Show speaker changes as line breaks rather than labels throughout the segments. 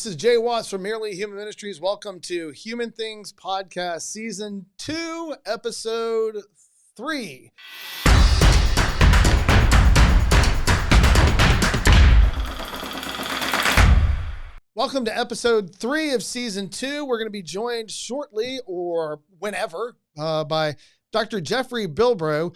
is Jay Watts from Merely Human Ministries. Welcome to Human Things Podcast, Season 2, Episode 3. Welcome to Episode 3 of Season 2. We're going to be joined shortly, or whenever, by Dr. Jeffrey Bilbro.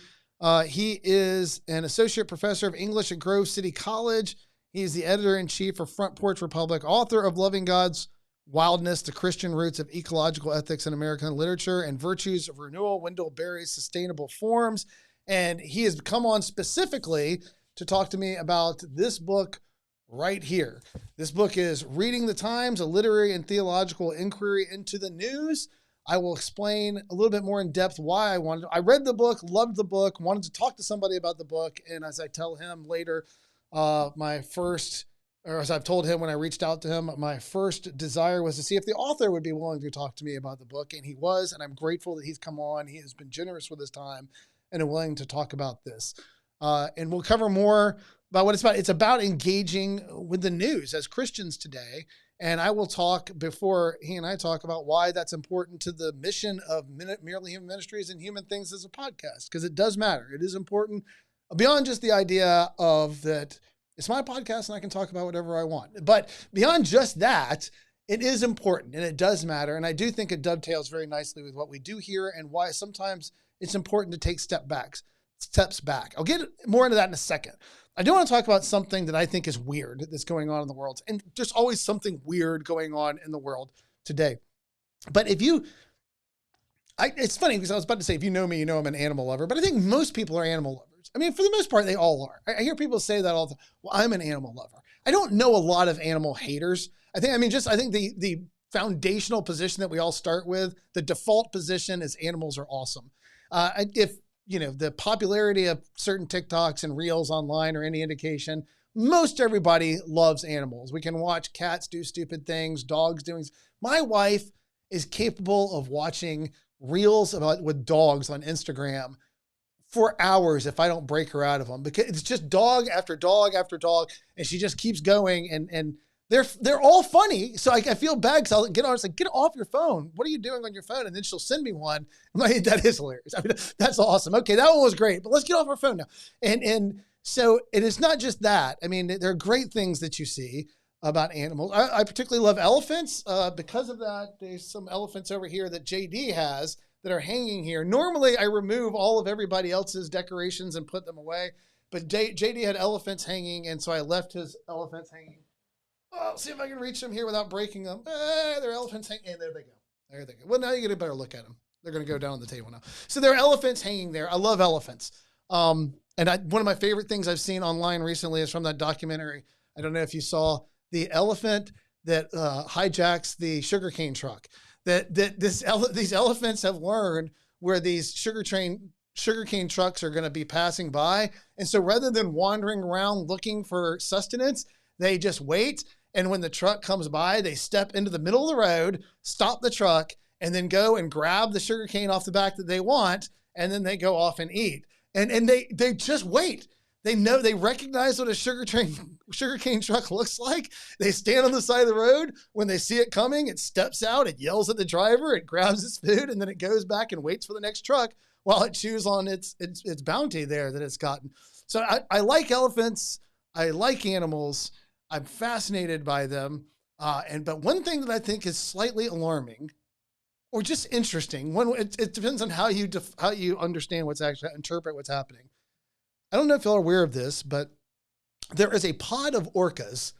He is an associate professor of English at Grove City College. He's the editor-in-chief of Front Porch Republic, author of Loving God's Wildness, The Christian Roots of Ecological Ethics in American Literature, and Virtues of Renewal, Wendell Berry's Sustainable Forms. And he has come on specifically to talk to me about this book right here. This book is Reading the Times, a Literary and Theological Inquiry into the News. I will explain a little bit more in depth why I read the book, loved the book, wanted to talk to somebody about the book, and as I tell him later, as I've told him when I reached out to him, my first desire was to see if the author would be willing to talk to me about the book, and he was, and I'm grateful that he's come on. He has been generous with his time and willing to talk about this. And we'll cover more about what it's about. It's about engaging with the news as Christians today, and I will talk, before he and I talk, about why that's important to the mission of Merely Human Ministries and Human Things as a podcast, because it does matter. It is important. Beyond just the idea of that it's my podcast and I can talk about whatever I want. But beyond just that, it is important and it does matter. And I do think it dovetails very nicely with what we do here and why sometimes it's important to take steps back. I'll get more into that in a second. I do want to talk about something that I think is weird that's going on in the world. And there's always something weird going on in the world today. But it's funny because I was about to say, if you know me, you know I'm an animal lover, but I think most people are animal lovers. I mean, for the most part, they all are. I hear people say that all the time. Well, I'm an animal lover. I don't know a lot of animal haters. I think the foundational position that we all start with, the default position is animals are awesome. If the popularity of certain TikToks and reels online or any indication, most everybody loves animals. We can watch cats do stupid things, dogs doing. My wife is capable of watching reels with dogs on Instagram for hours if I don't break her out of them, because it's just dog after dog after dog, and she just keeps going, and they're all funny. So I feel bad because I'll get on. It's like, get off your phone. What are you doing on your phone? And then she'll send me one. I'm like, that is hilarious. I mean, that's awesome. Okay, that one was great, but let's get off our phone now. And so it is not just that. I mean, there are great things that you see about animals. I particularly love elephants. Because of that, there's some elephants over here that JD has that are hanging here. Normally, I remove all of everybody else's decorations and put them away, but JD had elephants hanging, and so I left his elephants hanging. Oh, see if I can reach them here without breaking them. They're elephants hanging, and there they go. There they go. Well, now you get a better look at them. They're going to go down on the table now. So there are elephants hanging there. I love elephants. And one of my favorite things I've seen online recently is from that documentary. I don't know if you saw the elephant that hijacks the sugarcane truck. These elephants have learned where these sugarcane trucks are going to be passing by. And so rather than wandering around looking for sustenance, they just wait. And when the truck comes by, they step into the middle of the road, stop the truck, and then go and grab the sugarcane off the back that they want. And then they go off and eat. And they just wait. They recognize what a sugarcane truck looks like. They stand on the side of the road. When they see it coming, it steps out, it yells at the driver, it grabs its food, and then it goes back and waits for the next truck while it chews on its bounty there that it's gotten. So I like elephants. I like animals. I'm fascinated by them. But one thing that I think is slightly alarming or just interesting, it depends on how you understand interpret what's happening. I don't know if y'all are aware of this, but there is a pod of orcas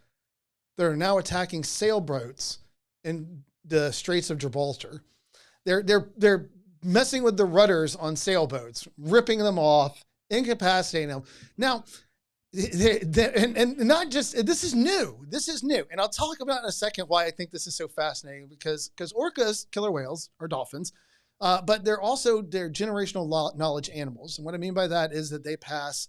that are now attacking sailboats in the Straits of Gibraltar. They're messing with the rudders on sailboats, ripping them off, incapacitating them. Now, and not just, this is new. And I'll talk about in a second why I think this is so fascinating, because orcas, killer whales, are dolphins. But they're generational knowledge animals. And what I mean by that is that they pass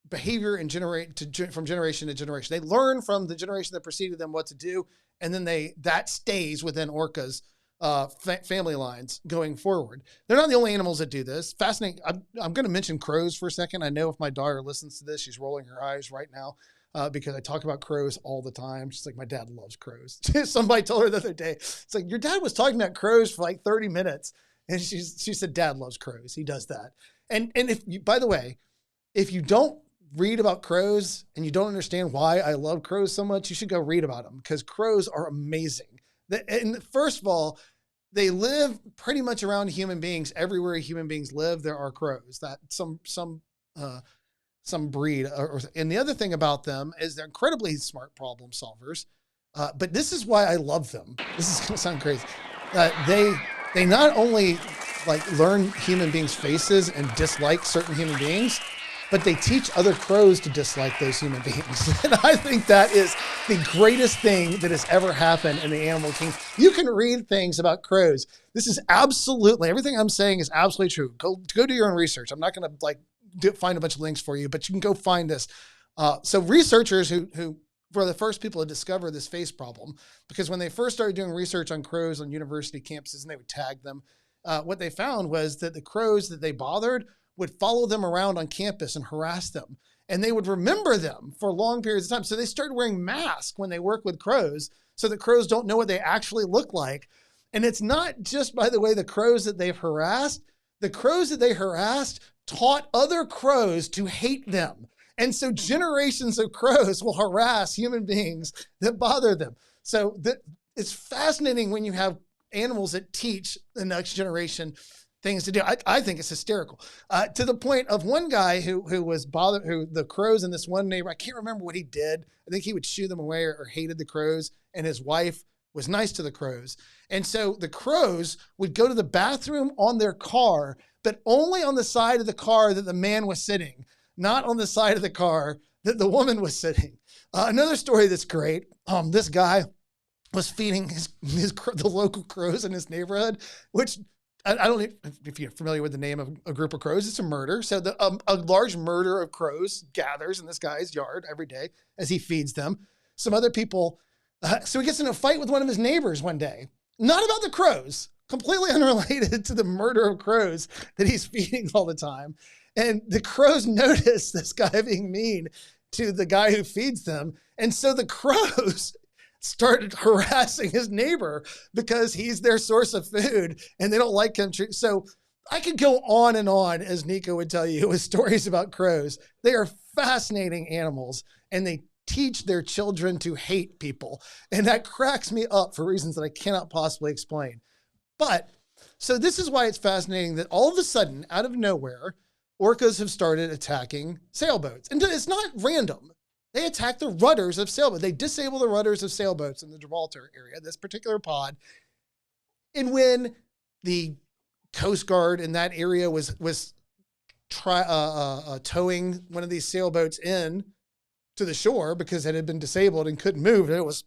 behavior and from generation to generation. They learn from the generation that preceded them what to do. And then that stays within orcas family lines going forward. They're not the only animals that do this. Fascinating. I'm going to mention crows for a second. I know if my daughter listens to this, she's rolling her eyes right now. because I talk about crows all the time. She's like, my dad loves crows. Somebody told her the other day, it's like, your dad was talking about crows for like 30 minutes. And she said, Dad loves crows. He does that. And if you, by the way, if you don't read about crows and you don't understand why I love crows so much, you should go read about them, because crows are amazing. And first of all, they live pretty much around human beings. Everywhere human beings live, there are crows. That some breed. And the other thing about them is they're incredibly smart problem solvers. But this is why I love them. This is going to sound crazy. They not only like learn human beings' faces and dislike certain human beings, but they teach other crows to dislike those human beings. And I think that is the greatest thing that has ever happened in the animal kingdom. You can read things about crows. This is absolutely, everything I'm saying is absolutely true. Go do your own research. I'm not going to like find a bunch of links for you, but you can go find this. So researchers who were the first people to discover this face problem, because when they first started doing research on crows on university campuses and they would tag them, what they found was that the crows that they bothered would follow them around on campus and harass them. And they would remember them for long periods of time. So they started wearing masks when they work with crows so that crows don't know what they actually look like. And it's not just, by the way, the crows that they've harassed. The crows that they harassed taught other crows to hate them. And so generations of crows will harass human beings that bother them. So it's fascinating when you have animals that teach the next generation things to do. I think it's hysterical. To the point of one guy who was bothered, who the crows in this one neighbor, I can't remember what he did. I think he would shoo them away or hated the crows, and his wife was nice to the crows. And so the crows would go to the bathroom on their car, but only on the side of the car that the man was sitting, not on the side of the car that the woman was sitting. Another story that's great. This guy was feeding the local crows in his neighborhood, which I don't know if you're familiar with the name of a group of crows. It's a murder. So a large murder of crows gathers in this guy's yard every day as he feeds them. Some other people, so he gets in a fight with one of his neighbors one day, not about the crows, completely unrelated to the murder of crows that he's feeding all the time. And the crows notice this guy being mean to the guy who feeds them. And so the crows started harassing his neighbor because he's their source of food and they don't like him. So I could go on and on, as Nico would tell you, with stories about crows. They are fascinating animals and they teach their children to hate people. And that cracks me up for reasons that I cannot possibly explain. But so this is why it's fascinating that all of a sudden, out of nowhere, orcas have started attacking sailboats. And it's not random. They attack the rudders of sailboats. They disable the rudders of sailboats in the Gibraltar area, this particular pod. And when the Coast Guard in that area was towing one of these sailboats in to the shore because it had been disabled and couldn't move, and it was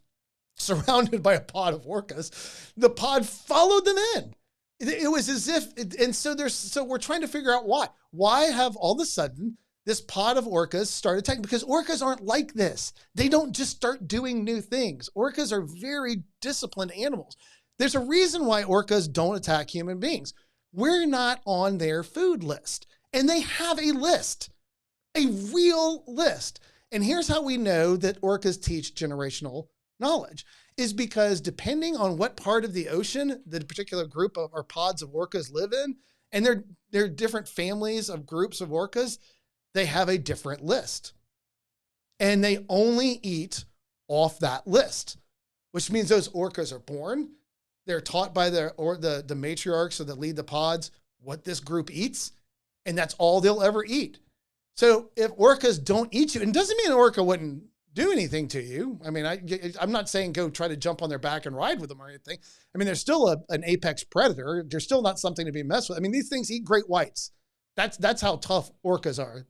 surrounded by a pod of orcas, the pod followed them in. It was as if, and so we're trying to figure out why. Why have all of a sudden this pod of orcas started attacking? Because orcas aren't like this. They don't just start doing new things. Orcas are very disciplined animals. There's a reason why orcas don't attack human beings. We're not on their food list. And they have a list, a real list. And here's how we know that orcas teach generational knowledge, is because depending on what part of the ocean the particular group of or pods of orcas live in, and they're different families of groups of orcas, they have a different list. And they only eat off that list, which means those orcas are born. They're taught by the matriarchs or that lead the pods what this group eats, and that's all they'll ever eat. So if orcas don't eat you, and it doesn't mean an orca wouldn't do anything to you. I mean, I'm not saying go try to jump on their back and ride with them or anything. I mean, they're still an apex predator. They're still not something to be messed with. I mean, these things eat great whites. That's how tough orcas are.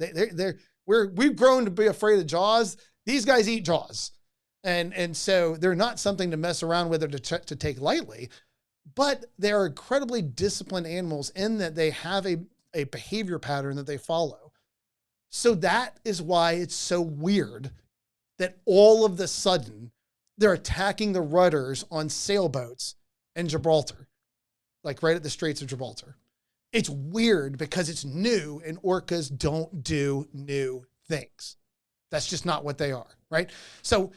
We've grown to be afraid of jaws. These guys eat jaws. And so they're not something to mess around with or to take lightly, but they are incredibly disciplined animals in that they have a behavior pattern that they follow. So that is why it's so weird that all of the sudden they're attacking the rudders on sailboats in Gibraltar, like right at the Straits of Gibraltar. It's weird because it's new and orcas don't do new things. That's just not what they are, right? So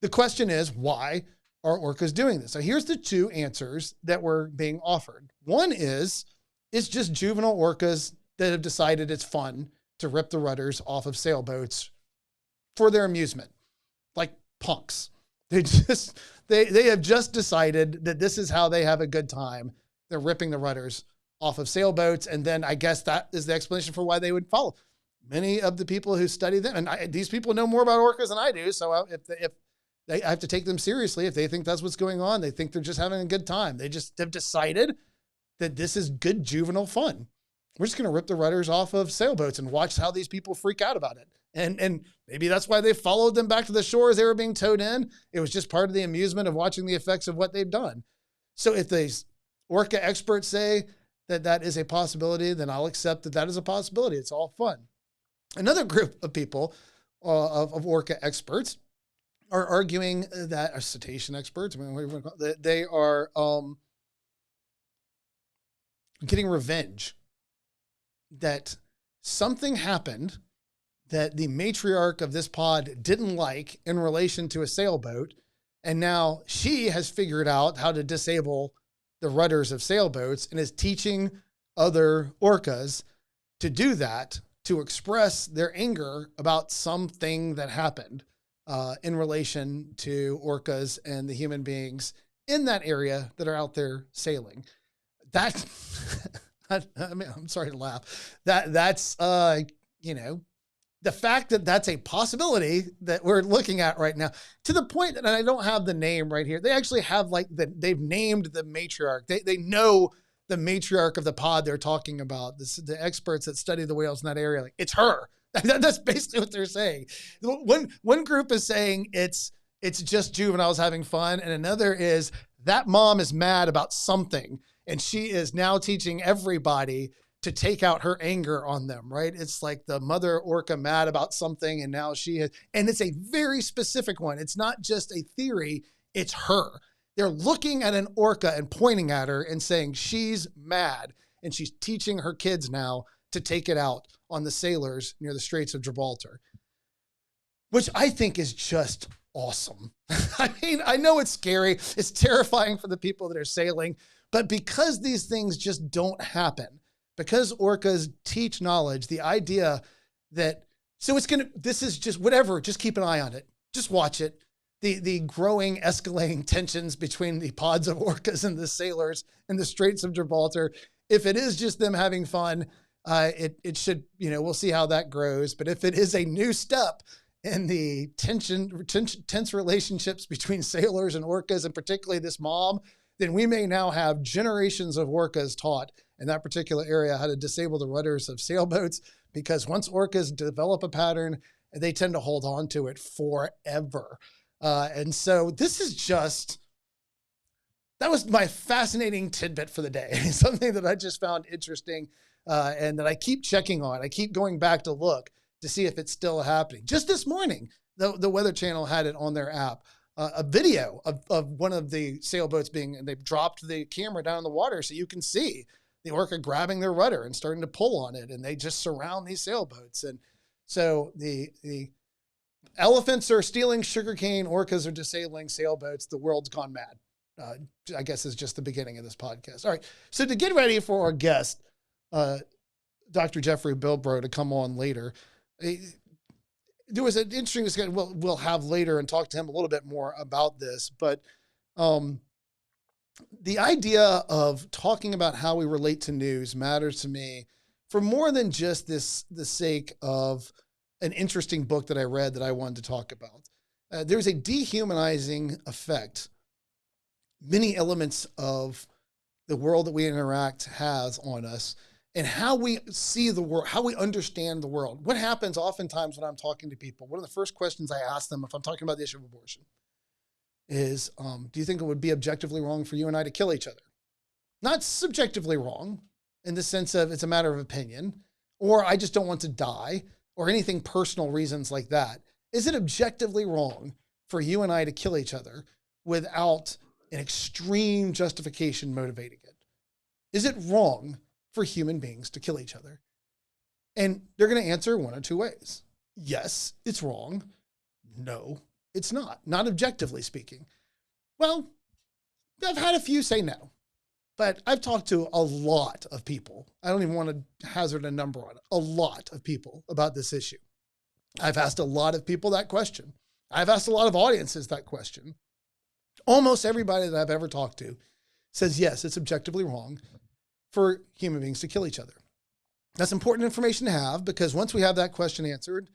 the question is, why are orcas doing this? So here's the two answers that were being offered. One is, it's just juvenile orcas that have decided it's fun to rip the rudders off of sailboats for their amusement, like punks. They have just decided that this is how they have a good time. They're ripping the rudders off of sailboats. And then I guess that is the explanation for why they would follow. Many of the people who study them, and these people know more about orcas than I do. So if I have to take them seriously, if they think that's what's going on, they think they're just having a good time. They just have decided that this is good juvenile fun. We're just going to rip the rudders off of sailboats and watch how these people freak out about it. And maybe that's why they followed them back to the shore as they were being towed in. It was just part of the amusement of watching the effects of what they've done. So if the orca experts say that that is a possibility, then I'll accept that that is a possibility. It's all fun. Another group of people, of orca experts, are arguing that, are cetacean experts, I mean, that they are getting revenge. That something happened that the matriarch of this pod didn't like in relation to a sailboat. And now she has figured out how to disable the rudders of sailboats and is teaching other orcas to do that, to express their anger about something that happened in relation to orcas and the human beings in that area that are out there sailing. That, I mean, I'm sorry to laugh. That's the fact that that's a possibility that we're looking at right now, to the point that, and I don't have the name right here. They actually have they've named the matriarch. They know the matriarch of the pod they're talking about. The experts that study the whales in that area, like, it's her. That's basically what they're saying. One group is saying it's just juveniles having fun, and another is that mom is mad about something, and she is now teaching everybody to take out her anger on them, right? It's like the mother orca mad about something, and now she has, and it's a very specific one. It's not just a theory, it's her. They're looking at an orca and pointing at her and saying she's mad, and she's teaching her kids now to take it out on the sailors near the Straits of Gibraltar, which I think is just awesome. I mean, I know it's scary. It's terrifying for the people that are sailing, but because these things just don't happen, because orcas teach knowledge, the idea that, so it's going to, this is just whatever, just keep an eye on it. Just watch it. The growing, escalating tensions between the pods of orcas and the sailors in the Straits of Gibraltar. If it is just them having fun, it should, we'll see how that grows. But if it is a new step in the tense relationships between sailors and orcas, and particularly this mom, then we may now have generations of orcas taught in that particular area how to disable the rudders of sailboats, because once orcas develop a pattern, they tend to hold on to it forever. And so this is just, that was my fascinating tidbit for the day. Something that I just found interesting and that I keep checking on. I keep going back to look to see if it's still happening. Just this morning, the Weather Channel had it on their app, a video of one of the sailboats and they've dropped the camera down in the water so you can see the orca grabbing their rudder and starting to pull on it. And they just surround these sailboats. And so the elephants are stealing sugarcane, orcas are disabling sailboats. The world's gone mad. I guess is just the beginning of this podcast. All right. So to get ready for our guest, Dr. Jeffrey Bilbro, to come on later, there was an interesting discussion we'll have later and talk to him a little bit more about this. But the idea of talking about how we relate to news matters to me for more than just the sake of an interesting book that I read that I wanted to talk about. There's a dehumanizing effect many elements of the world that we interact has on us, and how we see the world, how we understand the world. What happens oftentimes when I'm talking to people, one of the first questions I ask them if I'm talking about the issue of abortion is, do you think it would be objectively wrong for you and I to kill each other? Not subjectively wrong in the sense of it's a matter of opinion, or I just don't want to die, or anything personal reasons like that. Is it objectively wrong for you and I to kill each other without an extreme justification motivating it? Is it wrong for human beings to kill each other? And they're going to answer one of two ways. Yes, it's wrong. No, it's not. Not objectively speaking. Well, I've had a few say no, but I've talked to a lot of people. I don't even want to hazard a number on it. A lot of people about this issue. I've asked a lot of people that question. I've asked a lot of audiences that question. Almost everybody that I've ever talked to says, yes, it's objectively wrong for human beings to kill each other. That's important information to have, because once we have that question answered,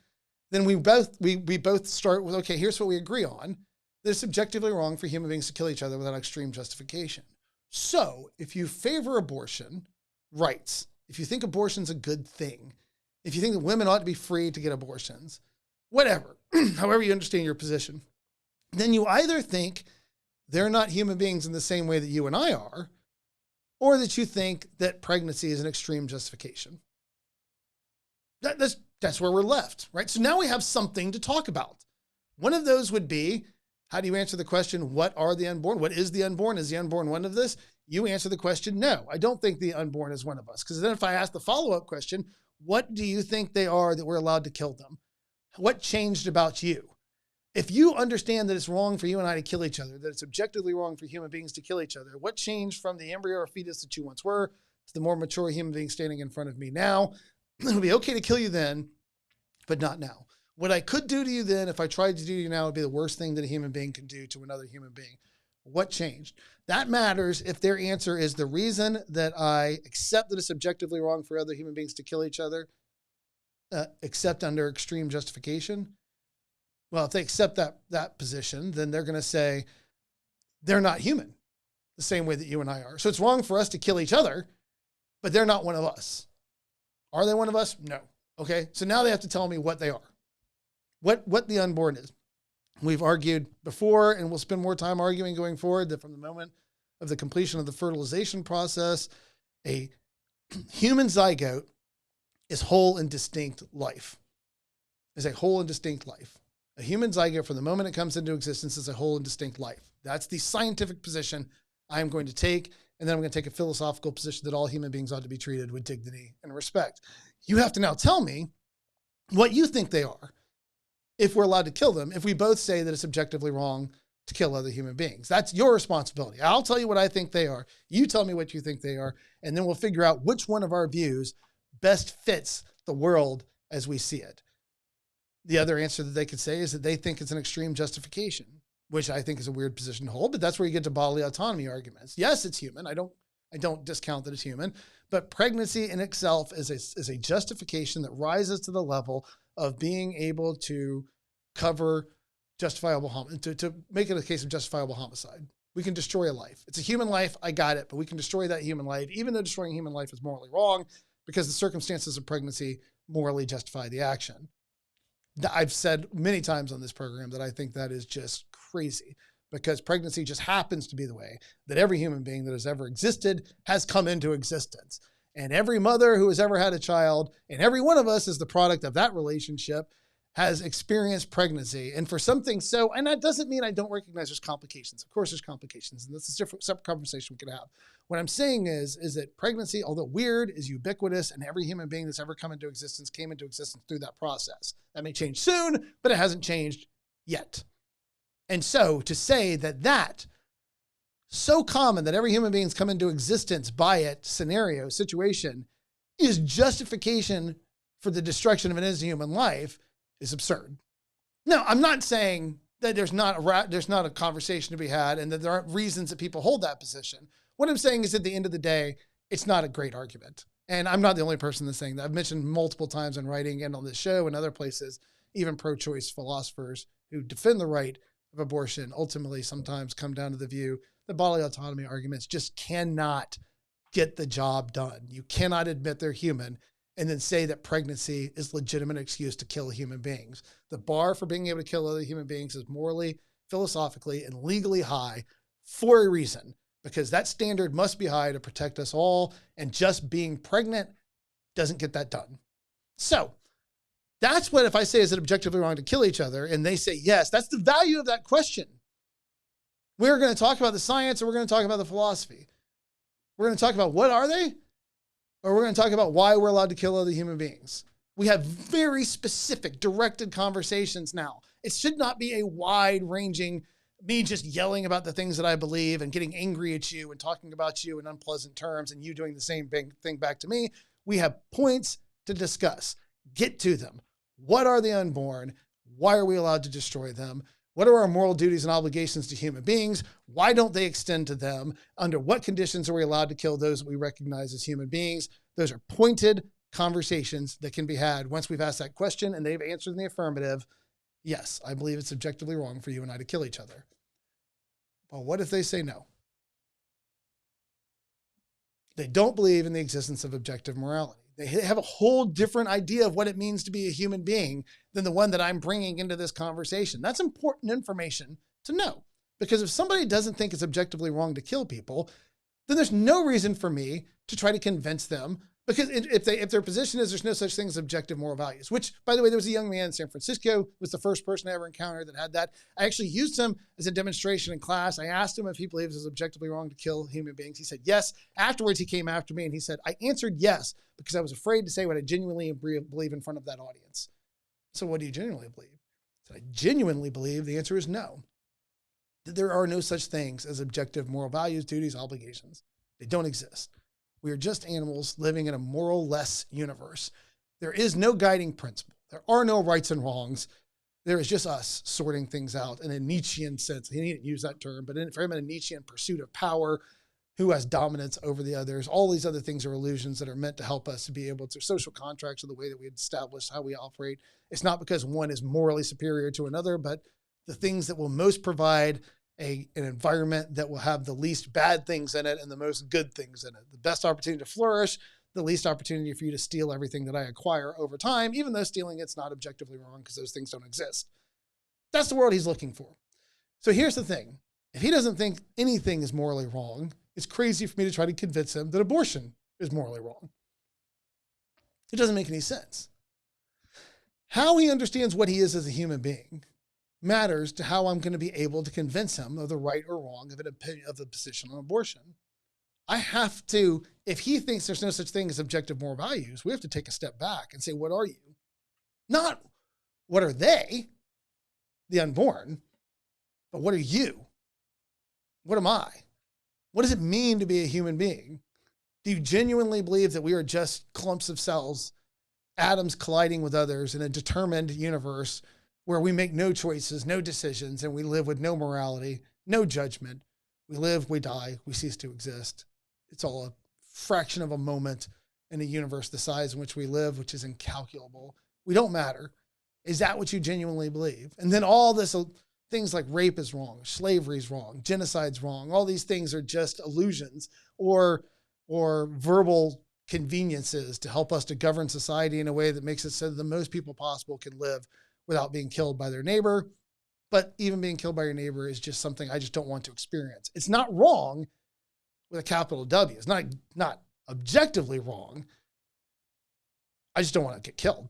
then we both start with, okay, here's what we agree on. That it's objectively wrong for human beings to kill each other without extreme justification. So if you favor abortion rights, if you think abortion's a good thing, if you think that women ought to be free to get abortions, whatever, however you understand your position, then you either think they're not human beings in the same way that you and I are, or that you think that pregnancy is an extreme justification. That's where we're left, right? So now we have something to talk about. One of those would be, how do you answer the question, what are the unborn? What is the unborn? Is the unborn one of this? You answer the question, no, I don't think the unborn is one of us. Because then if I ask the follow-up question, what do you think they are that we're allowed to kill them? What changed about you? If you understand that it's wrong for you and I to kill each other, that it's objectively wrong for human beings to kill each other, what changed from the embryo or fetus that you once were to the more mature human being standing in front of me now? It would be okay to kill you then, but not now. What I could do to you then, if I tried to do to you now, would be the worst thing that a human being can do to another human being. What changed? That matters if their answer is the reason that I accept that it's objectively wrong for other human beings to kill each other, except under extreme justification. Well, if they accept that position, then they're going to say they're not human the same way that you and I are. So it's wrong for us to kill each other, but they're not one of us. Are they one of us? No. Okay. So now they have to tell me what they are, what the unborn is. We've argued before, and we'll spend more time arguing going forward, that from the moment of the completion of the fertilization process, a human zygote is whole and distinct life. Is a whole and distinct life. A human zygote, from the moment it comes into existence, is a whole and distinct life. That's the scientific position I'm going to take. And then I'm going to take a philosophical position that all human beings ought to be treated with dignity and respect. You have to now tell me what you think they are, if we're allowed to kill them, if we both say that it's objectively wrong to kill other human beings. That's your responsibility. I'll tell you what I think they are. You tell me what you think they are. And then we'll figure out which one of our views best fits the world as we see it. The other answer that they could say is that they think it's an extreme justification, which I think is a weird position to hold, but that's where you get to bodily autonomy arguments. Yes, it's human. I don't discount that it's human, but pregnancy in itself is a justification that rises to the level of being able to cover justifiable homicide, to make it a case of justifiable homicide. We can destroy a life. It's a human life. I got it, but we can destroy that human life, even though destroying human life is morally wrong, because the circumstances of pregnancy morally justify the action. I've said many times on this program that I think that is just crazy, because pregnancy just happens to be the way that every human being that has ever existed has come into existence. And every mother who has ever had a child, and every one of us is the product of that relationship, has experienced pregnancy. And for something so, and that doesn't mean I don't recognize there's complications. Of course there's complications, and that's a separate conversation we could have. What I'm saying is that pregnancy, although weird, is ubiquitous, and every human being that's ever come into existence came into existence through that process. That may change soon, but it hasn't changed yet. And so to say that so common that every human being's come into existence by it scenario, situation, is justification for the destruction of an innocent human life is absurd. Now, I'm not saying that there's not a conversation to be had and that there aren't reasons that people hold that position. What I'm saying is, at the end of the day, it's not a great argument. And I'm not the only person that's saying that. I've mentioned multiple times in writing and on this show and other places, even pro-choice philosophers who defend the right of abortion ultimately sometimes come down to the view that bodily autonomy arguments just cannot get the job done. You cannot admit they're human and then say that pregnancy is a legitimate excuse to kill human beings. The bar for being able to kill other human beings is morally, philosophically, and legally high for a reason, because that standard must be high to protect us all, and just being pregnant doesn't get that done. So that's what, if I say, is it objectively wrong to kill each other, and they say yes, that's the value of that question. We're going to talk about the science, or we're going to talk about the philosophy. We're going to talk about what are they, or we're going to talk about why we're allowed to kill other human beings. We have very specific, directed conversations now. It should not be a wide-ranging, me just yelling about the things that I believe and getting angry at you and talking about you in unpleasant terms and you doing the same thing back to me. We have points to discuss. Get to them. What are the unborn? Why are we allowed to destroy them? What are our moral duties and obligations to human beings? Why don't they extend to them? Under what conditions are we allowed to kill those that we recognize as human beings? Those are pointed conversations that can be had once we've asked that question and they've answered in the affirmative. Yes, I believe it's objectively wrong for you and I to kill each other. But what if they say no? They don't believe in the existence of objective morality. They have a whole different idea of what it means to be a human being than the one that I'm bringing into this conversation. That's important information to know, because if somebody doesn't think it's objectively wrong to kill people, then there's no reason for me to try to convince them, because if their position is there's no such thing as objective moral values, which, by the way, there was a young man in San Francisco, was the first person I ever encountered that had that. I actually used him as a demonstration in class. I asked him if he believes it's objectively wrong to kill human beings. He said yes. Afterwards, he came after me and he said, I answered yes because I was afraid to say what I genuinely believe in front of that audience. So what do you genuinely believe? I said, I genuinely believe the answer is no. That there are no such things as objective moral values, duties, obligations. They don't exist. We are just animals living in a moral-less universe. There is no guiding principle. There are no rights and wrongs. There is just us sorting things out in a Nietzschean sense. He didn't use that term, but for him, in a Nietzschean pursuit of power, who has dominance over the others. All these other things are illusions that are meant to help us to be able to, social contracts are the way that we establish how we operate. It's not because one is morally superior to another, but the things that will most provide an environment that will have the least bad things in it and the most good things in it. The best opportunity to flourish, the least opportunity for you to steal everything that I acquire over time, even though stealing it's not objectively wrong because those things don't exist. That's the world he's looking for. So here's the thing. If he doesn't think anything is morally wrong, it's crazy for me to try to convince him that abortion is morally wrong. It doesn't make any sense. How he understands what he is as a human being matters to how I'm going to be able to convince him of the right or wrong of an opinion of the position on abortion. I have to, if he thinks there's no such thing as objective moral values, we have to take a step back and say, what are you? Not what are they, the unborn, but what are you? What am I? What does it mean to be a human being? Do you genuinely believe that we are just clumps of cells, atoms colliding with others in a determined universe where we make no choices, no decisions, and we live with no morality, no judgment? We live, we die, we cease to exist. It's all a fraction of a moment in a universe the size in which we live, which is incalculable. We don't matter. Is that what you genuinely believe? And then all this, things like rape is wrong, slavery is wrong, genocide's wrong. All these things are just illusions or verbal conveniences to help us to govern society in a way that makes it so that the most people possible can live without being killed by their neighbor. But even being killed by your neighbor is just something I just don't want to experience. It's not wrong with a capital W. It's not objectively wrong. I just don't want to get killed.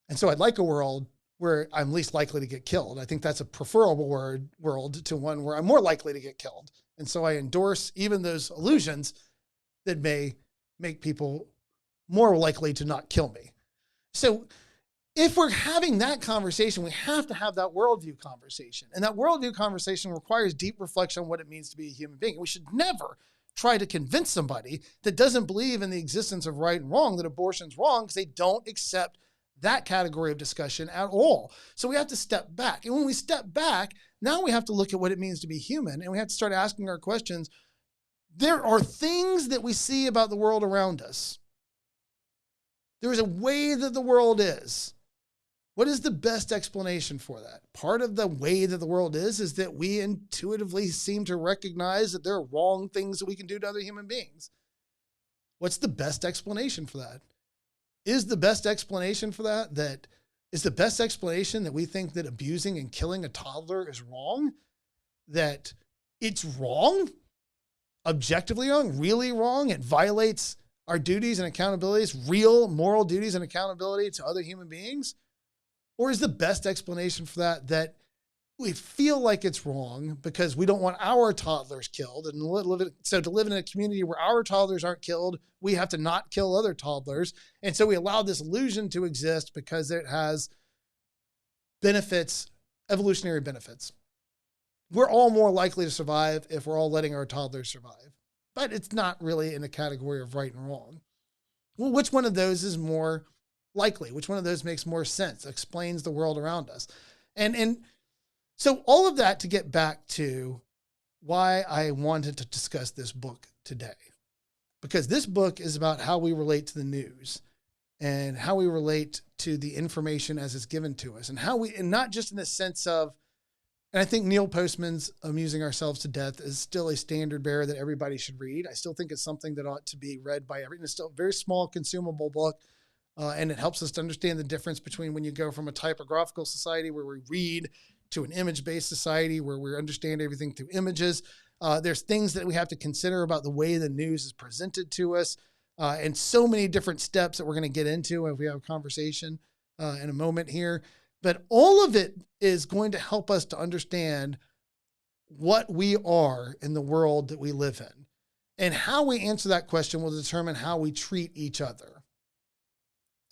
And so I'd like a world where I'm least likely to get killed. I think that's a preferable world to one where I'm more likely to get killed. And so I endorse even those illusions that may make people more likely to not kill me. So if we're having that conversation, we have to have that worldview conversation. And that worldview conversation requires deep reflection on what it means to be a human being. And we should never try to convince somebody that doesn't believe in the existence of right and wrong that abortion's wrong because they don't accept that category of discussion at all. So we have to step back. And when we step back, now we have to look at what it means to be human. And we have to start asking our questions. There are things that we see about the world around us. There is a way that the world is. What is the best explanation for that? Part of the way that the world is that we intuitively seem to recognize that there are wrong things that we can do to other human beings. What's the best explanation for that? Is the best explanation for that we think that abusing and killing a toddler is wrong? That it's wrong? Objectively wrong? Really wrong? It violates our duties and accountabilities, real moral duties and accountability to other human beings? Or is the best explanation for that we feel like it's wrong because we don't want our toddlers killed. And so to live in a community where our toddlers aren't killed, we have to not kill other toddlers. And so we allow this illusion to exist because it has benefits, evolutionary benefits. We're all more likely to survive if we're all letting our toddlers survive. But it's not really in a category of right and wrong. Well, which one of those is more likely? Which one of those makes more sense, explains the world around us? And so all of that to get back to why I wanted to discuss this book today. Because this book is about how we relate to the news and how we relate to the information as it's given to us, and not just in the sense of, and I think Neil Postman's Amusing Ourselves to Death is still a standard bearer that everybody should read. I still think it's something that ought to be read by everyone. It's still a very small, consumable book, and it helps us to understand the difference between when you go from a typographical society where we read to an image-based society where we understand everything through images. There's things that we have to consider about the way the news is presented to us, and so many different steps that we're going to get into if we have a conversation in a moment here. But all of it is going to help us to understand what we are in the world that we live in. And how we answer that question will determine how we treat each other.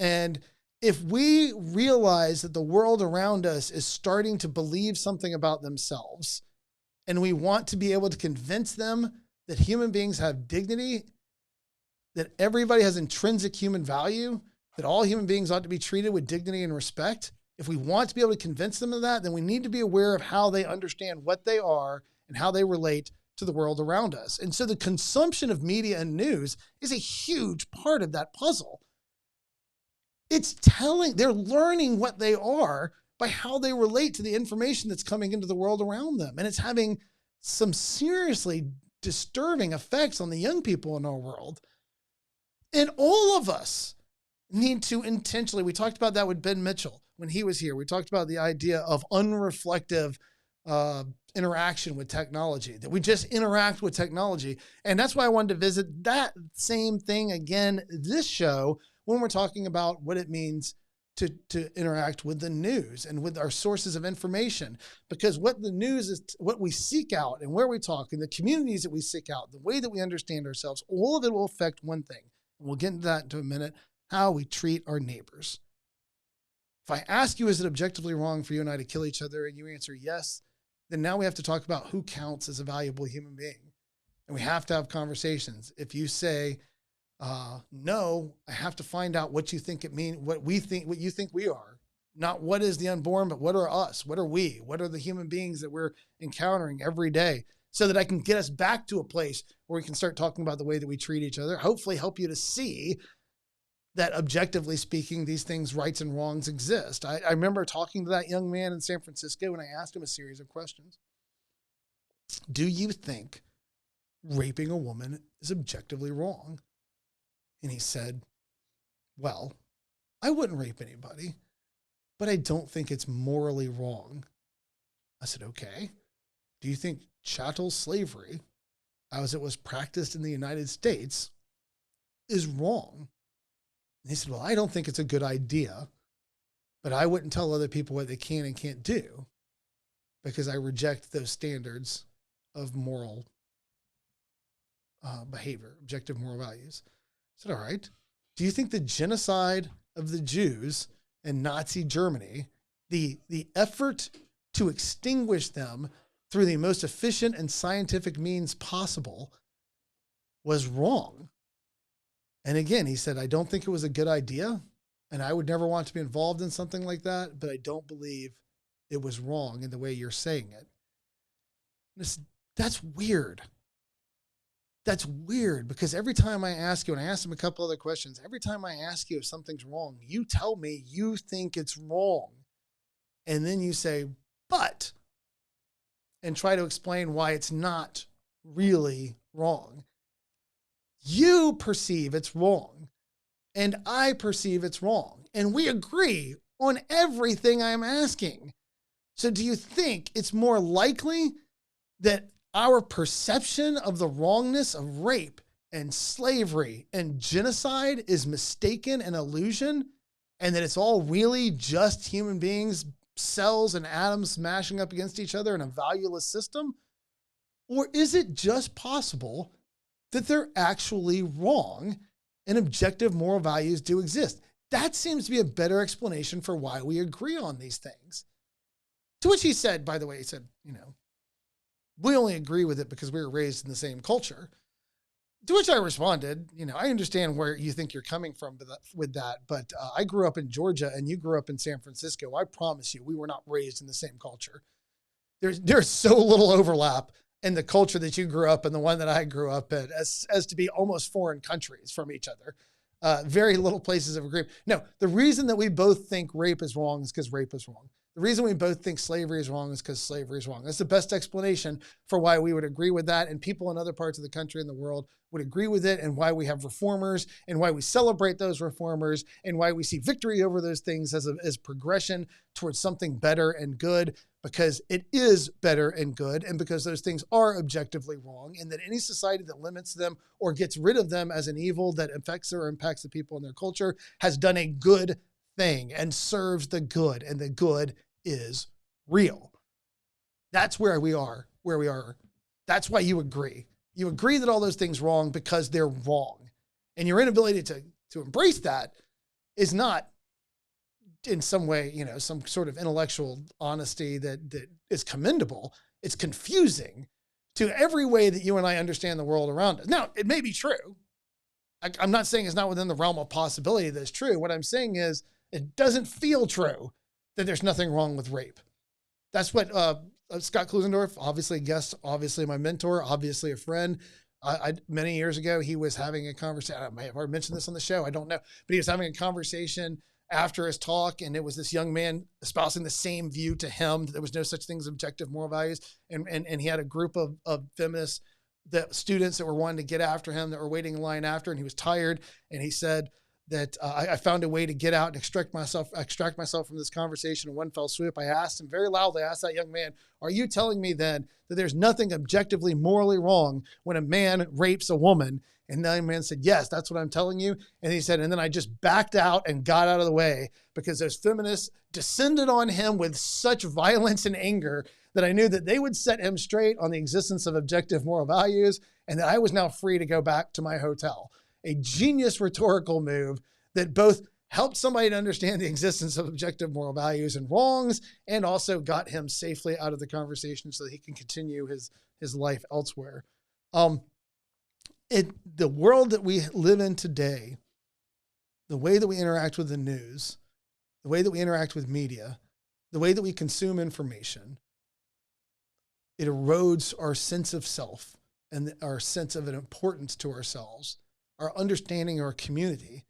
And if we realize that the world around us is starting to believe something about themselves, and we want to be able to convince them that human beings have dignity, that everybody has intrinsic human value, that all human beings ought to be treated with dignity and respect, if we want to be able to convince them of that, then we need to be aware of how they understand what they are and how they relate to the world around us. And so the consumption of media and news is a huge part of that puzzle. They're learning what they are by how they relate to the information that's coming into the world around them. And it's having some seriously disturbing effects on the young people in our world. And all of us need to intentionally, we talked about that with Ben Mitchell when he was here. We talked about the idea of unreflective interaction with technology, that we just interact with technology. And that's why I wanted to visit that same thing again this show when we're talking about what it means to interact with the news and with our sources of information. Because what the news is, what we seek out and where we talk and the communities that we seek out, the way that we understand ourselves, all of it will affect one thing. And we'll get into that in a minute, how we treat our neighbors. If I ask you, is it objectively wrong for you and I to kill each other, and you answer yes, then now we have to talk about who counts as a valuable human being. And we have to have conversations. If you say, no, I have to find out what you think it means, what you think we are. Not what is the unborn, but what are us? What are we? What are the human beings that we're encountering every day? So that I can get us back to a place where we can start talking about the way that we treat each other, hopefully help you to see that objectively speaking, these things, rights and wrongs exist. I remember talking to that young man in San Francisco and I asked him a series of questions. Do you think raping a woman is objectively wrong? And he said, well, I wouldn't rape anybody, but I don't think it's morally wrong. I said, okay. Do you think chattel slavery, as it was practiced in the United States, is wrong? And he said, well, I don't think it's a good idea, but I wouldn't tell other people what they can and can't do because I reject those standards of moral behavior, objective moral values. I said, all right. Do you think the genocide of the Jews in Nazi Germany, the effort to extinguish them through the most efficient and scientific means possible was wrong? And again, he said, I don't think it was a good idea, and I would never want to be involved in something like that, but I don't believe it was wrong in the way you're saying it. That's weird. That's weird because every time I ask you, and I asked him a couple other questions, every time I ask you if something's wrong, you tell me you think it's wrong. And then you say, but, and try to explain why it's not really wrong. You perceive it's wrong, and I perceive it's wrong. And we agree on everything I'm asking. So do you think it's more likely that our perception of the wrongness of rape and slavery and genocide is mistaken and illusion, and that it's all really just human beings cells and atoms smashing up against each other in a valueless system? Or is it just possible that they're actually wrong and objective moral values do exist? That seems to be a better explanation for why we agree on these things. To which he said, by the way, he said, we only agree with it because we were raised in the same culture. To which I responded, I understand where you think you're coming from with that, but I grew up in Georgia and you grew up in San Francisco. I promise you, we were not raised in the same culture. There's so little overlap in the culture that you grew up in, the one that I grew up in, as to be almost foreign countries from each other. Very little places of agreement. No, the reason that we both think rape is wrong is because rape is wrong. The reason we both think slavery is wrong is because slavery is wrong. That's the best explanation for why we would agree with that. And people in other parts of the country and the world would agree with it, and why we have reformers and why we celebrate those reformers and why we see victory over those things as progression towards something better and good, because it is better and good, and because those things are objectively wrong, and that any society that limits them or gets rid of them as an evil that affects or impacts the people in their culture has done a good thing and serves the good, and the good is real. That's where we are. That's why you agree. You agree that all those things are wrong because they're wrong. And your inability to embrace that is not in some way, some sort of intellectual honesty that is commendable. It's confusing to every way that you and I understand the world around us. Now, it may be true. I'm not saying it's not within the realm of possibility that it's true. What I'm saying is it doesn't feel true that there's nothing wrong with rape. That's what Scott Klusendorf, obviously a guest, obviously my mentor, obviously a friend. Many years ago, he was having a conversation. I may have already mentioned this on the show. I don't know. But he was having a conversation after his talk, and it was this young man espousing the same view to him, that there was no such thing as objective moral values. And he had a group of feminists, students that were wanting to get after him, that were waiting in line after, and he was tired. And he said that I found a way to get out and extract myself from this conversation in one fell swoop. I asked him very loudly, I asked that young man, are you telling me then that there's nothing objectively morally wrong when a man rapes a woman? And the young man said, yes, that's what I'm telling you. And he said, and then I just backed out and got out of the way because those feminists descended on him with such violence and anger that I knew that they would set him straight on the existence of objective moral values, and that I was now free to go back to my hotel. A genius rhetorical move that both helped somebody to understand the existence of objective moral values and wrongs, and also got him safely out of the conversation so that he can continue his life elsewhere. The world that we live in today, the way that we interact with the news, the way that we interact with media, the way that we consume information, it erodes our sense of self and our sense of an importance to ourselves, our understanding of our community,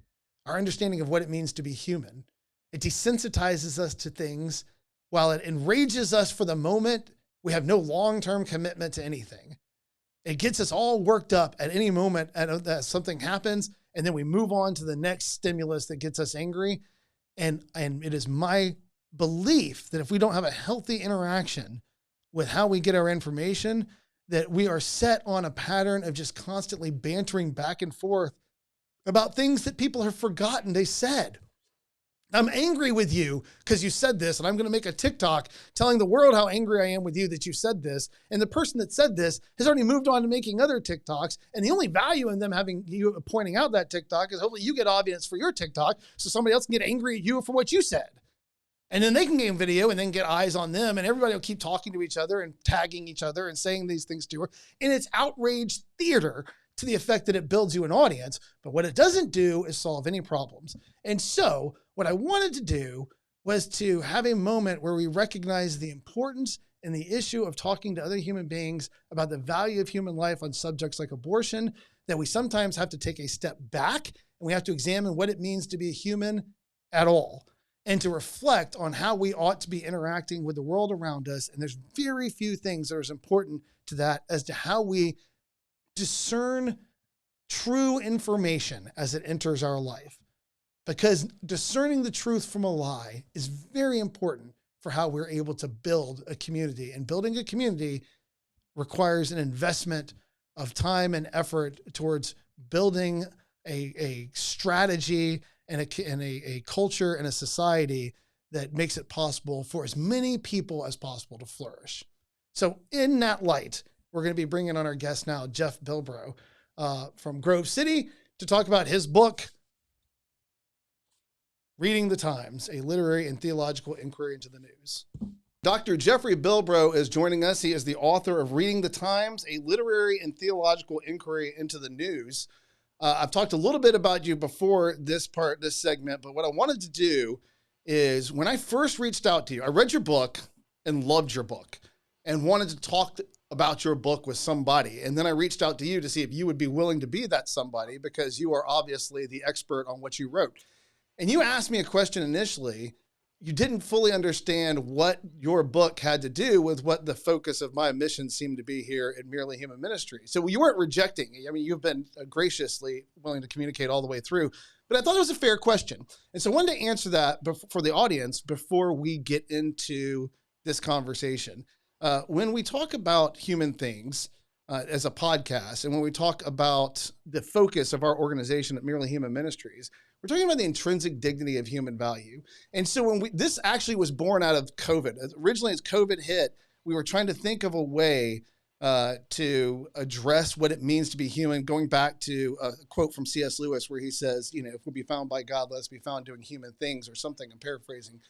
our understanding of what it means to be human. It desensitizes us to things. While it enrages us for the moment, we have no long-term commitment to anything. It gets us all worked up at any moment that something happens, and then we move on to the next stimulus that gets us angry. And it is my belief that if we don't have a healthy interaction with how we get our information, that we are set on a pattern of just constantly bantering back and forth about things that people have forgotten they said. I'm angry with you because you said this, and I'm going to make a TikTok telling the world how angry I am with you that you said this. And the person that said this has already moved on to making other TikToks. And the only value in them having you pointing out that TikTok is hopefully you get audience for your TikTok so somebody else can get angry at you for what you said. And then they can get a video and then get eyes on them, and everybody will keep talking to each other and tagging each other and saying these things to her. And it's outrage theater to the effect that it builds you an audience. But what it doesn't do is solve any problems. And so what I wanted to do was to have a moment where we recognize the importance and the issue of talking to other human beings about the value of human life on subjects like abortion, that we sometimes have to take a step back and we have to examine what it means to be a human at all, and to reflect on how we ought to be interacting with the world around us. And there's very few things that are as important to that as to how we discern true information as it enters our life. Because discerning the truth from a lie is very important for how we're able to build a community. And building a community requires an investment of time and effort towards building a strategy and a culture and a society that makes it possible for as many people as possible to flourish. So in that light, we're going to be bringing on our guest now, Jeff Bilbro from Grove City, to talk about his book, Reading the Times, a Literary and Theological Inquiry into the News. Dr. Jeffrey Bilbro is joining us. He is the author of Reading the Times, a Literary and Theological Inquiry into the News. I've talked a little bit about you before this segment, but what I wanted to do is when I first reached out to you, I read your book and loved your book and wanted to talk about your book with somebody. And then I reached out to you to see if you would be willing to be that somebody, because you are obviously the expert on what you wrote. And you asked me a question initially. You didn't fully understand what your book had to do with what the focus of my mission seemed to be here at Merely Human Ministry. So you weren't rejecting it. I mean, you've been graciously willing to communicate all the way through, but I thought it was a fair question. And so I wanted to answer that for the audience before we get into this conversation. When we talk about human things as a podcast, and when we talk about the focus of our organization at Merely Human Ministries, we're talking about the intrinsic dignity of human value. And so when this actually was born out of COVID. Originally, as COVID hit, we were trying to think of a way to address what it means to be human, going back to a quote from C.S. Lewis where he says, if we'll be found by God, let us be found doing human things, or something. I'm paraphrasing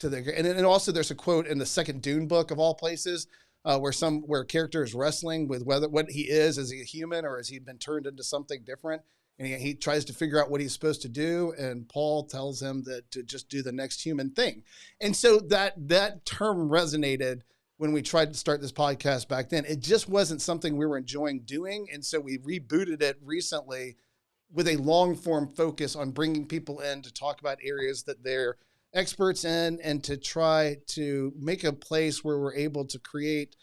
to the, and also there's a quote in the second Dune book of all places where a character is wrestling with what he is he a human, or has he been turned into something different? And he tries to figure out what he's supposed to do. And Paul tells him that to just do the next human thing. And so that term resonated when we tried to start this podcast back then. It just wasn't something we were enjoying doing. And so we rebooted it recently with a long form focus on bringing people in to talk about areas that they're experts in, and to try to make a place where we're able to create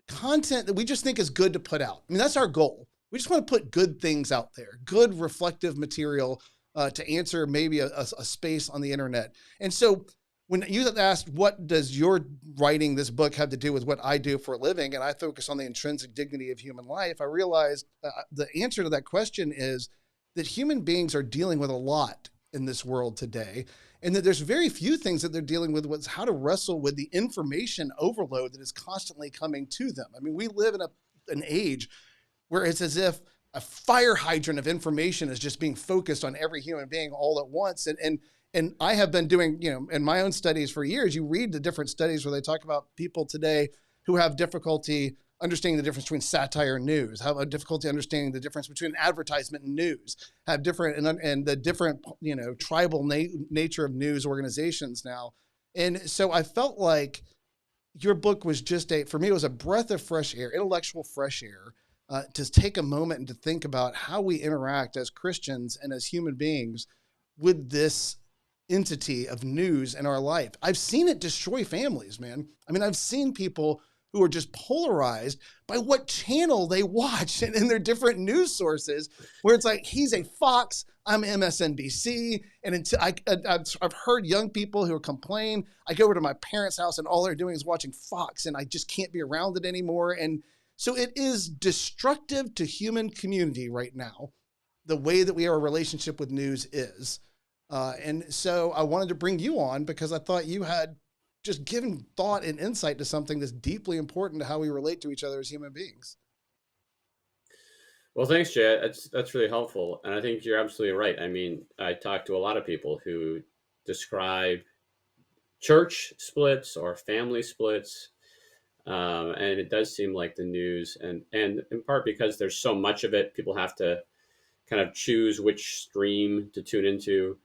content that we just think is good to put out. I mean, that's our goal. We just want to put good things out there, good reflective material to answer maybe a space on the internet. And so when you asked, what does your writing this book have to do with what I do for a living, and I focus on the intrinsic dignity of human life, I realized the answer to that question is that human beings are dealing with a lot in this world today, and that there's very few things that they're dealing with how to wrestle with the information overload that is constantly coming to them. I mean, we live in an age where it's as if a fire hydrant of information is just being focused on every human being all at once. And I have been doing, in my own studies for years, you read the different studies where they talk about people today who have difficulty understanding the difference between satire and news, have a difficulty understanding the difference between advertisement and news, have different, and the different, tribal nature of news organizations now. And so I felt like your book was just for me, it was a breath of fresh air, intellectual fresh air, to take a moment and to think about how we interact as Christians and as human beings with this entity of news in our life. I've seen it destroy families, man. I mean, I've seen people who are just polarized by what channel they watch and their different news sources, where it's like, he's a Fox, I'm MSNBC. And until I've heard young people who complain, I go over to my parents' house and all they're doing is watching Fox, and I just can't be around it anymore. And so it is destructive to human community right now, the way that our relationship with news is. And so I wanted to bring you on because I thought you had just given thought and insight to something that's deeply important to how we relate to each other as human beings.
Well, thanks, Jay. That's really helpful. And I think you're absolutely right. I mean, I talk to a lot of people who describe church splits or family splits. And it does seem like the news, and in part because there's so much of it, people have to kind of choose which stream to tune into.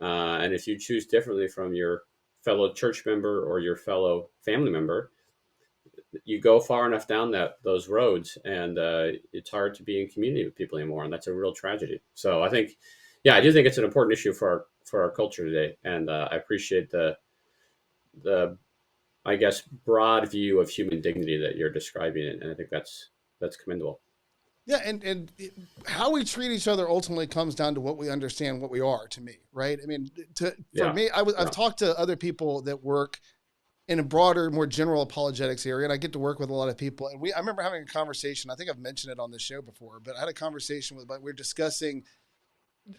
And if you choose differently from your fellow church member or your fellow family member, you go far enough down those roads, and it's hard to be in community with people anymore. And that's a real tragedy. So I think, I do think it's an important issue for our culture today. And I appreciate the I guess, broad view of human dignity that you're describing it. And I think that's commendable.
Yeah. And how we treat each other ultimately comes down to what we understand what we are, to me. Right. I mean, for me, I've talked to other people that work in a broader, more general apologetics area. And I get to work with a lot of people. And I remember having a conversation, I think I've mentioned it on the show before, but I had a conversation we were discussing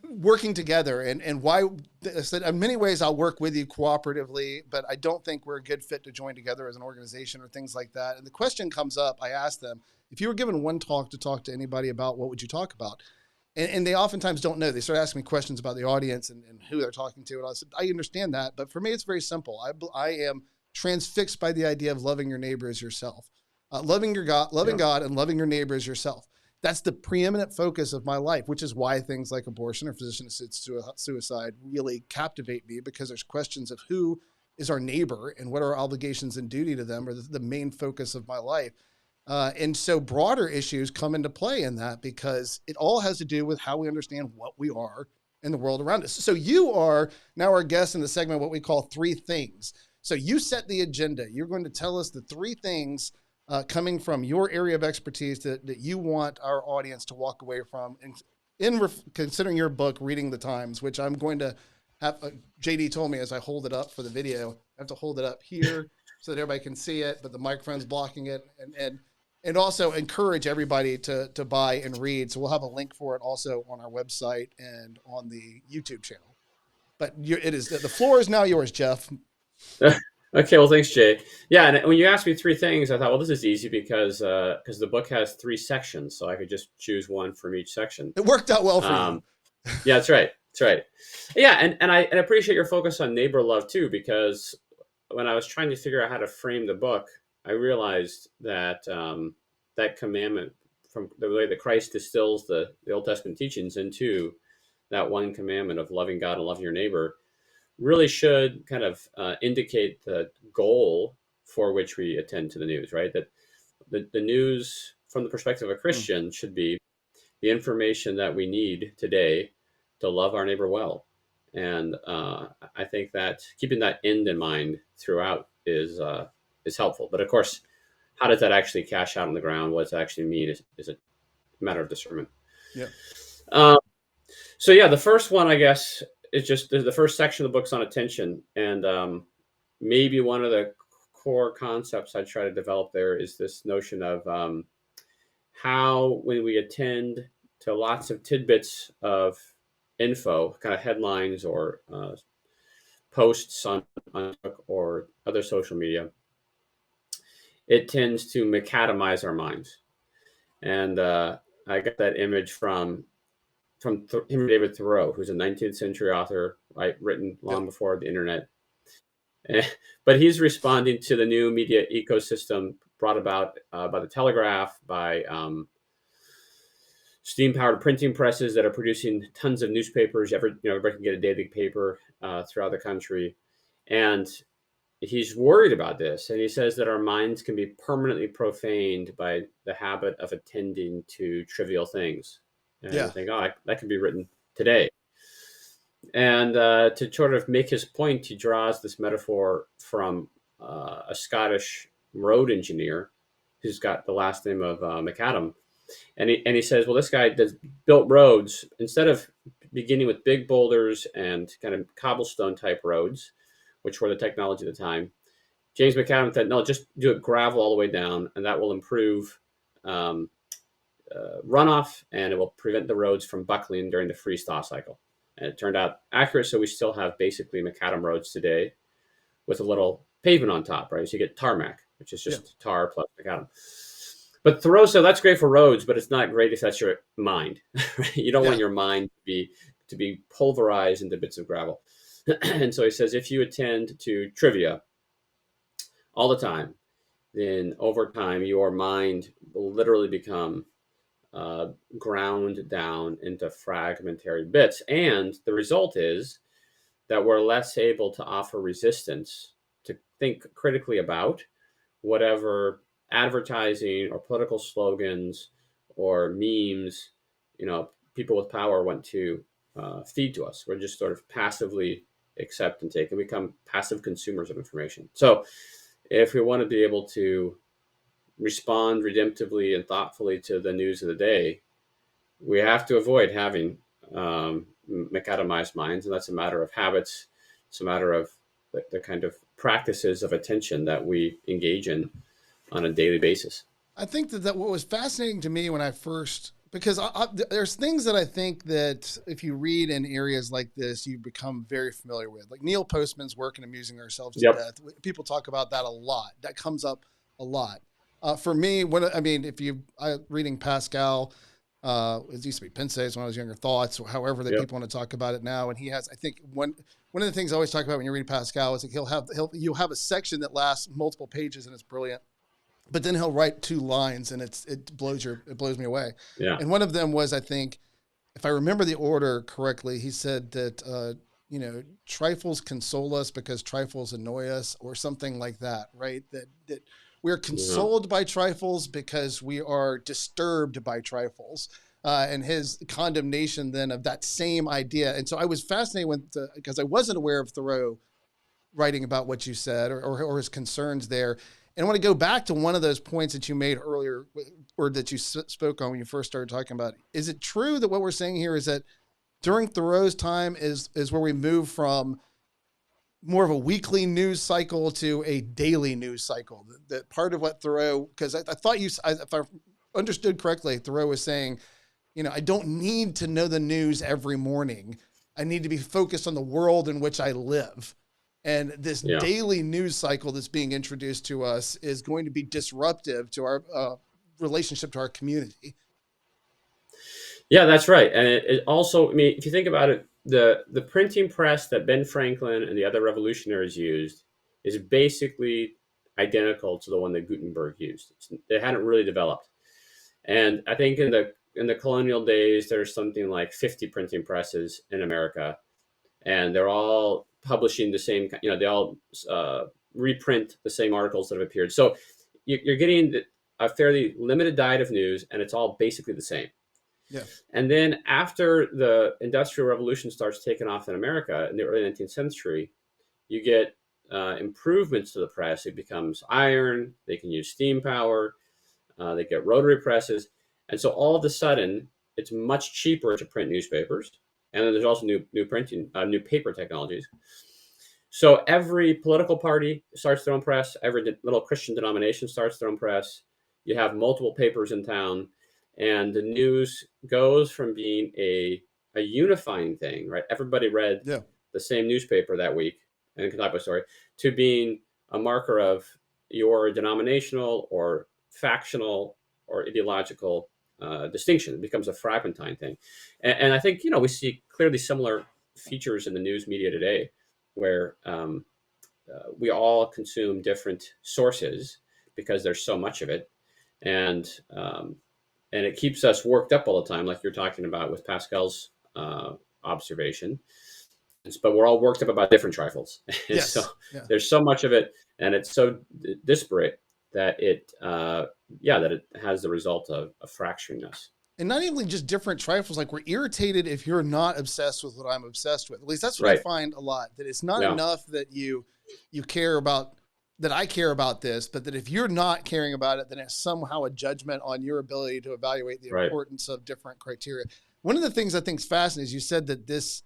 working together, and why I said in many ways I'll work with you cooperatively, but I don't think we're a good fit to join together as an organization or things like that. And the question comes up, I ask them, if you were given one talk to talk to anybody about, what would you talk about? And they oftentimes don't know. They start asking me questions about the audience and who they're talking to. And I said, I understand that, but for me, it's very simple. I am transfixed by the idea of loving your neighbor as yourself, loving your God, loving
Yeah.
God, and loving your neighbor as yourself. That's the preeminent focus of my life, which is why things like abortion or physician-assisted suicide really captivate me, because there's questions of who is our neighbor and what are our obligations and duty to them are the main focus of my life. And so broader issues come into play in that, because it all has to do with how we understand what we are in the world around us. So you are now our guest in the segment, what we call three things. So you set the agenda. You're going to tell us the three things coming from your area of expertise that you want our audience to walk away from, considering your book, Reading the Times, which I'm going to have, JD told me as I hold it up for the video, I have to hold it up here so that everybody can see it, but the microphone's blocking it, and also encourage everybody to buy and read. So we'll have a link for it also on our website and on the YouTube channel. But the floor is now yours, Jeff.
Okay, well, thanks, Jay. Yeah, and when you asked me three things, I thought, well, this is easy because the book has three sections, so I could just choose one from each section.
It worked out well for you.
Yeah, that's right. That's right. Yeah, and I appreciate your focus on neighbor love too, because when I was trying to figure out how to frame the book, I realized that that commandment, from the way that Christ distills the Old Testament teachings into that one commandment of loving God and loving your neighbor, really should kind of indicate the goal for which we attend to the news, right? That the news from the perspective of a Christian should be the information that we need today to love our neighbor well. And I think that keeping that end in mind throughout is helpful. But of course, how does that actually cash out on the ground? What does that actually mean is a matter of discernment.
Yeah.
So yeah, the first one, I guess, is just the first section of the book's on attention. And maybe one of the core concepts I try to develop there is this notion of how, when we attend to lots of tidbits of info, kind of headlines or posts on or other social media, it tends to macadamize our minds. And I got that image from Henry David Thoreau, who's a 19th century author, right, written long before the internet. But he's responding to the new media ecosystem brought about by the telegraph, by steam-powered printing presses that are producing tons of newspapers. Everybody can get a daily paper throughout the country. And he's worried about this. And he says that our minds can be permanently profaned by the habit of attending to trivial things. And I think, that could be written today. And to sort of make his point, he draws this metaphor from a Scottish road engineer who's got the last name of McAdam. And he says, well, this guy built roads. Instead of beginning with big boulders and kind of cobblestone type roads, which were the technology at the time, James McAdam said, no, just do it gravel all the way down, and that will improve runoff, and it will prevent the roads from buckling during the freeze-thaw cycle. And it turned out accurate, so we still have basically macadam roads today with a little pavement on top, right? So you get tarmac, which is just tar plus macadam. But Thoreau said that's great for roads, but it's not great if that's your mind. Right? You don't want your mind to be pulverized into bits of gravel. And so he says, if you attend to trivia all the time, then over time your mind will literally become ground down into fragmentary bits. And the result is that we're less able to offer resistance, to think critically about whatever advertising or political slogans or memes, people with power want to feed to us. We're just sort of passively accept and take and become passive consumers of information. So if we want to be able to respond redemptively and thoughtfully to the news of the day, we have to avoid having macadamized minds. And that's a matter of habits. It's a matter of the kind of practices of attention that we engage in on a daily basis.
I think that what was fascinating to me when I first because there's things that I think that if you read in areas like this, you become very familiar with, like Neil Postman's work in Amusing Ourselves to
Yep.
Death. People talk about that a lot. That comes up a lot. For me, if reading Pascal, it used to be Pince's when I was younger, Thoughts, or however that
Yep.
people want to talk about it now. And he has, I think one of the things I always talk about when you're reading Pascal is like you'll have a section that lasts multiple pages and it's brilliant. But then he'll write 2 lines and it blows me away.
Yeah.
And one of them was, I think, if I remember the order correctly, he said that, trifles console us because trifles annoy us, or something like that, right? That we're consoled by trifles because we are disturbed by trifles. And his condemnation then of that same idea. And so I was fascinated because I wasn't aware of Thoreau writing about what you said or his concerns there. And I want to go back to one of those points that you made earlier, or that you spoke on when you first started talking about it. Is it true that what we're saying here is that during Thoreau's time is where we move from more of a weekly news cycle to a daily news cycle? That part of what Thoreau, because I thought if I understood correctly, Thoreau was saying, I don't need to know the news every morning. I need to be focused on the world in which I live. And this daily news cycle that's being introduced to us is going to be disruptive to our relationship to our community.
Yeah, that's right. And it also, I mean, if you think about it, the printing press that Ben Franklin and the other revolutionaries used is basically identical to the one that Gutenberg used. They hadn't really developed. And I think in the colonial days, there's something like 50 printing presses in America, and they're all publishing the same, they all reprint the same articles that have appeared. So you're getting a fairly limited diet of news, and it's all basically the same.
Yeah.
And then after the Industrial Revolution starts taking off in America in the early 19th century, you get improvements to the press. It becomes iron. They can use steam power. They get rotary presses. And so all of a sudden, it's much cheaper to print newspapers. And then there's also new paper technologies. So every political party starts their own press. Every little Christian denomination starts their own press. You have multiple papers in town, and the news goes from being a unifying thing, right? Everybody read the same newspaper that week and can type a story, to being a marker of your denominational or factional or ideological distinction. It becomes a fragmentine thing. And I think, we see clearly similar features in the news media today, where we all consume different sources because there's so much of it. And it keeps us worked up all the time, like you're talking about with Pascal's observation. But we're all worked up about different trifles.
Yes.
So there's so much of it, and it's so disparate that it has the result of fracturing us.
And not even just different trifles, like we're irritated if you're not obsessed with what I'm obsessed with. At least that's what I find a lot, that it's not enough that you care about, that I care about this, but that if you're not caring about it, then it's somehow a judgment on your ability to evaluate the importance of different criteria. One of the things I think is fascinating is you said that this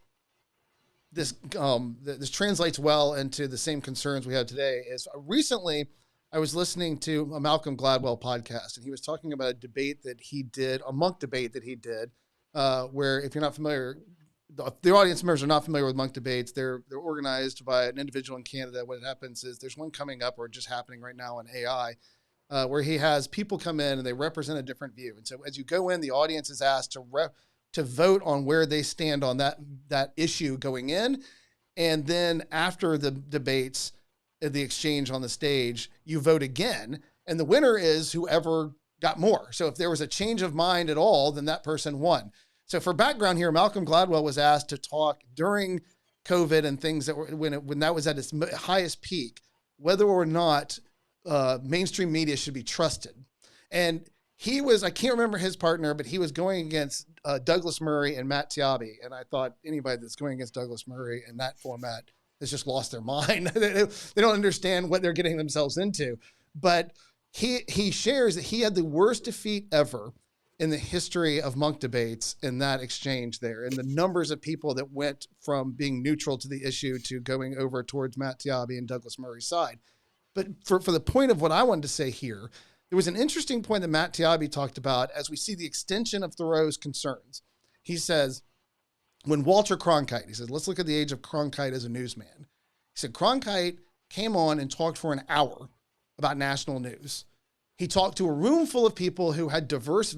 translates well into the same concerns we have today. Is recently I was listening to a Malcolm Gladwell podcast, and he was talking about a debate that he did, a monk debate that he did, where, if you're not familiar, the audience members are not familiar with monk debates. They're organized by an individual in Canada. What happens is there's one coming up or just happening right now on AI, where he has people come in and they represent a different view. And so as you go in, the audience is asked to vote on where they stand on that issue going in. And then after the debates, the exchange on the stage, you vote again. And the winner is whoever got more. So if there was a change of mind at all, then that person won. So for background here, Malcolm Gladwell was asked to talk during COVID and things that were when that was at its highest peak, whether or not mainstream media should be trusted. And he was, I can't remember his partner, but he was going against Douglas Murray and Matt Taibbi. And I thought anybody that's going against Douglas Murray in that format has just lost their mind. They don't understand what they're getting themselves into. But he shares that he had the worst defeat ever in the history of monk debates in that exchange there, and the numbers of people that went from being neutral to the issue to going over towards Matt Taibbi and Douglas Murray's side. But for the point of what I wanted to say here, There was an interesting point that Matt Tiabi talked about as we see the extension of Thoreau's concerns. He says, when Walter Cronkite, he says, let's look at the age of Cronkite as a newsman. He said, Cronkite came on and talked for an hour about national news. He talked to a room full of people who had diverse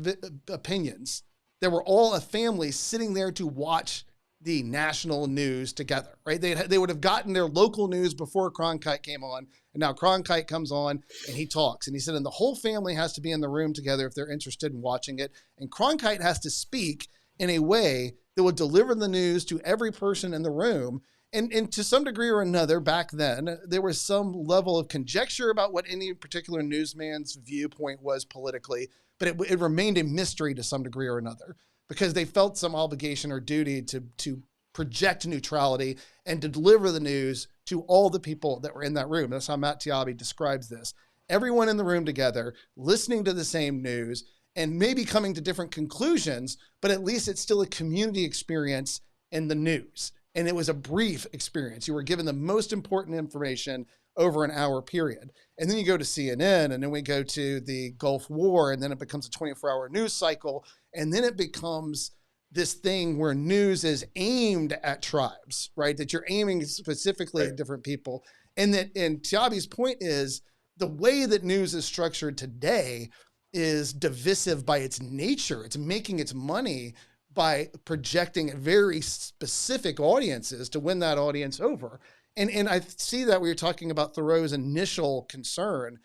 opinions that were all a family sitting there to watch the national news together, right? They would have gotten their local news before Cronkite came on, and now Cronkite comes on and he talks. And he said, and the whole family has to be in the room together if they're interested in watching it. And Cronkite has to speak in a way that will deliver the news to every person in the room. And to some degree or another, back then, there was some level of conjecture about what any particular newsman's viewpoint was politically, but it remained a mystery to some degree or another, because they felt some obligation or duty to project neutrality and to deliver the news to all the people that were in that room. That's how Matt Tiabi describes this. Everyone in the room together, listening to the same news, and maybe coming to different conclusions, but at least it's still a community experience in the news. And it was a brief experience. You were given the most important information over an hour period. And then you go to CNN, and then we go to the Gulf War, and then it becomes a 24-hour news cycle. And then it becomes this thing where news is aimed at tribes, right? That you're aiming specifically at different people. And Tiabi's point is the way that news is structured today is divisive by its nature. It's making its money by projecting very specific audiences to win that audience over. And I see that we were talking about Thoreau's initial concern.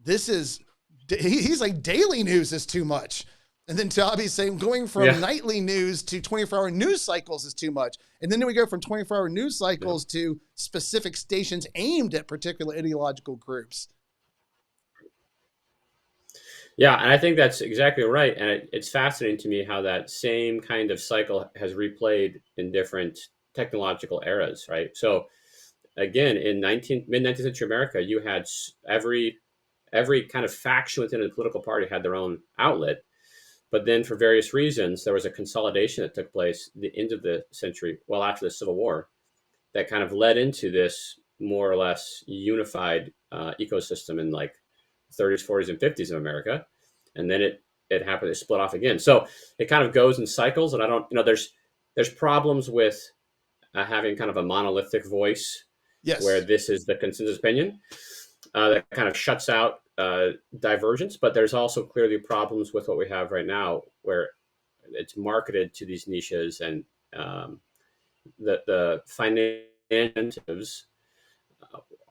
He's like, daily news is too much. And then Tiabi's saying going from nightly news to 24-hour news cycles is too much. And then we go from 24-hour news cycles to specific stations aimed at particular ideological groups.
Yeah, and I think that's exactly right. And it's fascinating to me how that same kind of cycle has replayed in different technological eras, right? So again, in mid-19th century America, you had every kind of faction within a political party had their own outlet. But then for various reasons, there was a consolidation that took place at the end of the century, well, after the Civil War, that kind of led into this more or less unified ecosystem in like 30s, 40s, and 50s of America. And then it happened to split off again. So it kind of goes in cycles. And I don't, there's problems with having kind of a monolithic voice, where this is the consensus opinion that kind of shuts out divergence. But there's also clearly problems with what we have right now, where it's marketed to these niches, and the financial incentives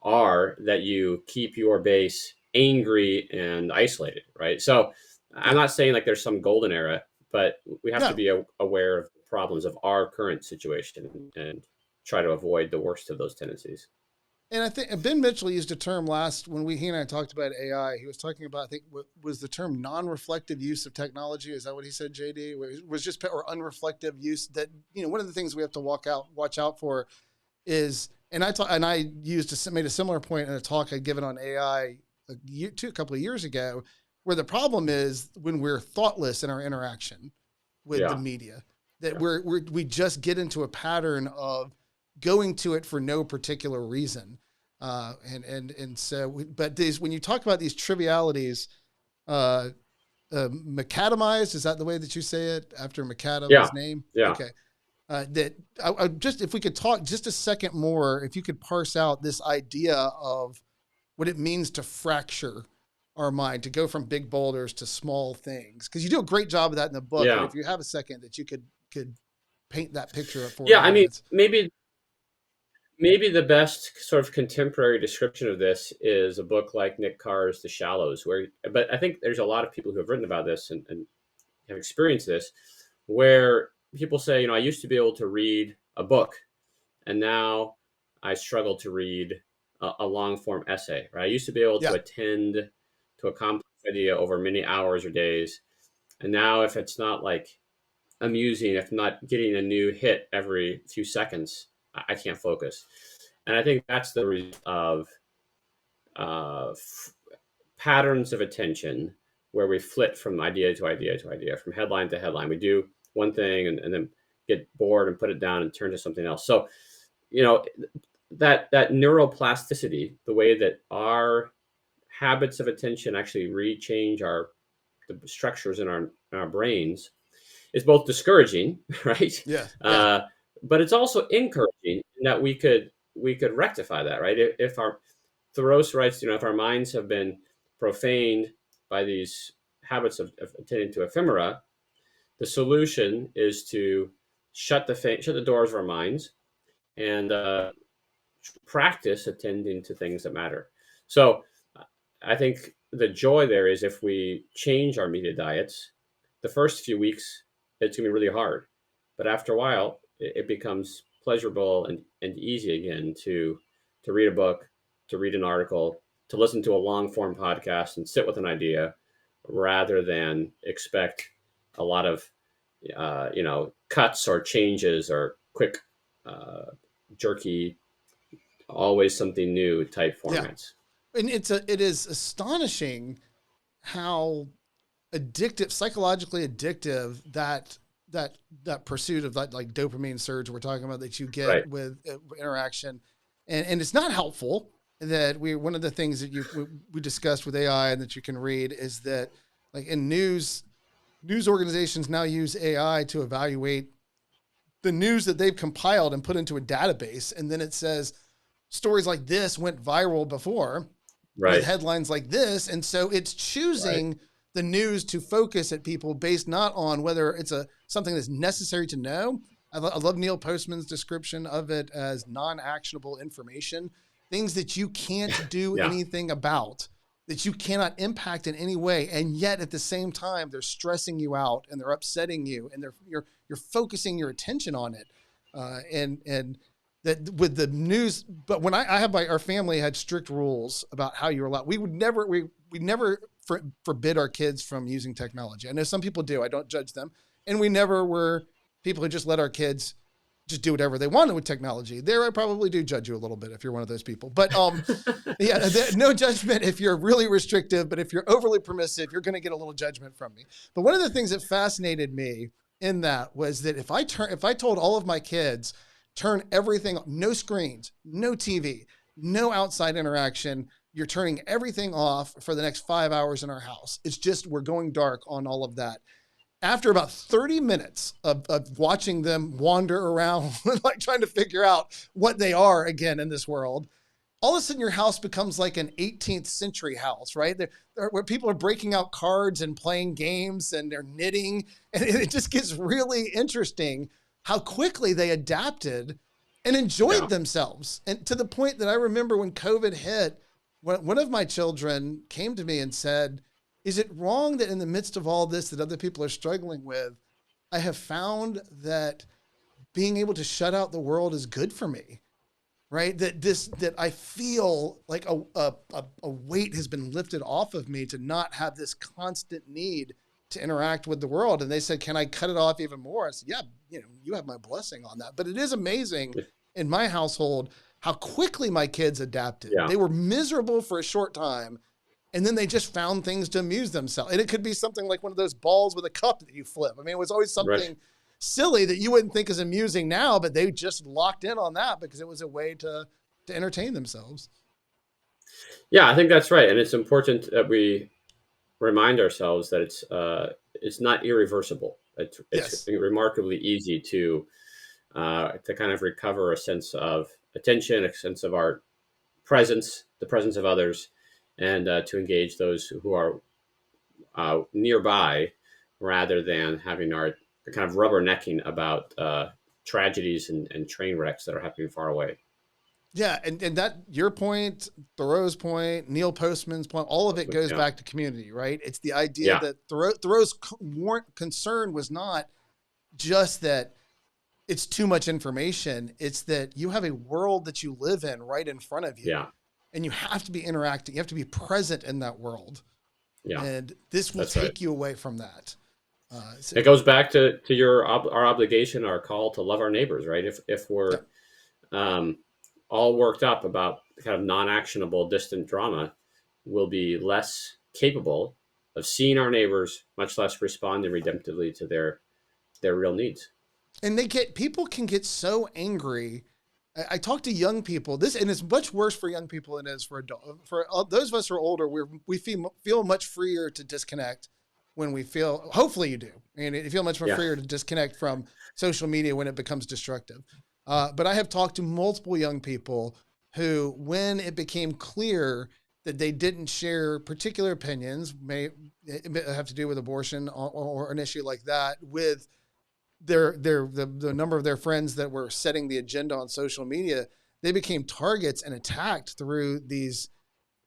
are that you keep your base angry and isolated, right? So I'm not saying like there's some golden era, but we have to be aware of problems of our current situation and try to avoid the worst of those tendencies.
And I think Ben Mitchell used a term last when he and I talked about AI. He was talking about, I think, what was the term, non-reflective use of technology. Is that what he said, JD? It was just, or unreflective use. That, one of the things we have to watch out for is, and I made a similar point in a talk I'd given on AI a couple of years ago, where the problem is when we're thoughtless in our interaction with the media, that we just get into a pattern of going to it for no particular reason. When you talk about these trivialities, macadamized, is that the way that you say it after McAdam's name?
Yeah.
Okay. If we could talk just a second more, if you could parse out this idea of what it means to fracture our mind, to go from big boulders to small things. Because you do a great job of that in the book.
Yeah.
And if you have a second that you could paint that picture up for
us. Yeah, I mean, maybe the best sort of contemporary description of this is a book like Nick Carr's The Shallows, but I think there's a lot of people who have written about this and have experienced this, where people say, I used to be able to read a book, and now I struggle to read a long form essay, right? I used to be able to attend to a complex idea over many hours or days. And now if it's not like amusing, if not getting a new hit every few seconds, I can't focus. And I think that's the result of patterns of attention, where we flit from idea to idea to idea, from headline to headline. We do one thing and then get bored and put it down and turn to something else. So, that neuroplasticity, the way that our habits of attention actually rechange the structures in our brains is both discouraging, right?
Yeah. Yeah.
Uh, but it's also encouraging in that we could rectify that, right? If our Thoreau writes, if our minds have been profaned by these habits of attending to ephemera, the solution is to shut the doors of our minds and practice attending to things that matter. So I think the joy there is if we change our media diets, the first few weeks, it's going to be really hard. But after a while, it becomes pleasurable and easy again to read a book, to read an article, to listen to a long form podcast and sit with an idea rather than expect a lot of, cuts or changes or quick, uh, jerky, always something new type
Yeah.
formats.
And it is astonishing how addictive, psychologically addictive that pursuit of that like dopamine surge we're talking about that you
Right.
get with interaction, and it's not helpful. That one of the things that we discussed with AI and that you can read is that like in news organizations now use AI to evaluate the news that they've compiled and put into a database, and then it says stories like this went viral before with
Right.
headlines like this. And so it's
Right.
choosing the news to focus at people based not on whether it's something that's necessary to know. I love Neil Postman's description of it as non-actionable information, things that you can't do
Yeah.
anything about, that you cannot impact in any way. And yet at the same time, they're stressing you out and they're upsetting you and you're focusing your attention on it. And that with the news, but when I have our family had strict rules about how you're allowed. We never forbid our kids from using technology. I know some people do. I don't judge them, and we never were people who just let our kids just do whatever they wanted with technology. There, I probably do judge you a little bit if you're one of those people. But yeah, no judgment if you're really restrictive, but if you're overly permissive, you're going to get a little judgment from me. But one of the things that fascinated me in that was that if I told all of my kids, turn everything, no screens, no TV, no outside interaction. You're turning everything off for the next 5 hours in our house. It's just, we're going dark on all of that. After about 30 minutes of watching them wander around, like trying to figure out what they are again in this world, all of a sudden your house becomes like an 18th century house, right? Where people are breaking out cards and playing games and they're knitting. And it just gets really interesting how quickly they adapted and enjoyed themselves. And to the point that I remember when COVID hit, one of my children came to me and said, is it wrong that in the midst of all this that other people are struggling with, I have found that being able to shut out the world is good for me, right? That I feel like a weight has been lifted off of me to not have this constant need to interact with the world. And they said, can I cut it off even more? I said, yeah, you have my blessing on that. But it is amazing in my household how quickly my kids adapted.
Yeah.
They were miserable for a short time, and then they just found things to amuse themselves. And it could be something like one of those balls with a cup that you flip. I mean, it was always something silly that you wouldn't think is amusing now, but they just locked in on that because it was a way to entertain themselves.
Yeah, I think that's right. And it's important that we remind ourselves that it's not irreversible. It's remarkably easy to kind of recover a sense of attention, a sense of our presence, the presence of others, and to engage those who are nearby rather than having our kind of rubbernecking about tragedies and train wrecks that are happening far away.
Yeah, and that your point, Thoreau's point, Neil Postman's point, all of it goes back to community, right? It's the idea that Thoreau's concern was not just that it's too much information. It's that you have a world that you live in right in front of you.
Yeah.
And you have to be interacting. You have to be present in that world.
Yeah.
And this will take you away from that.
It goes back to our obligation, our call to love our neighbors, right? If we're all worked up about kind of non-actionable distant drama, we'll be less capable of seeing our neighbors, much less responding redemptively to their real needs.
And people can get so angry. I talk to young people. And it's much worse for young people than it is for adult. For those of us who are older, we feel much freer to disconnect when we feel. Hopefully, you do. And you feel much more
Yeah.
freer to disconnect from social media when it becomes destructive. But I have talked to multiple young people who, when it became clear that they didn't share particular opinions, may have to do with abortion or an issue like that, with the number of their friends that were setting the agenda on social media, they became targets and attacked through these.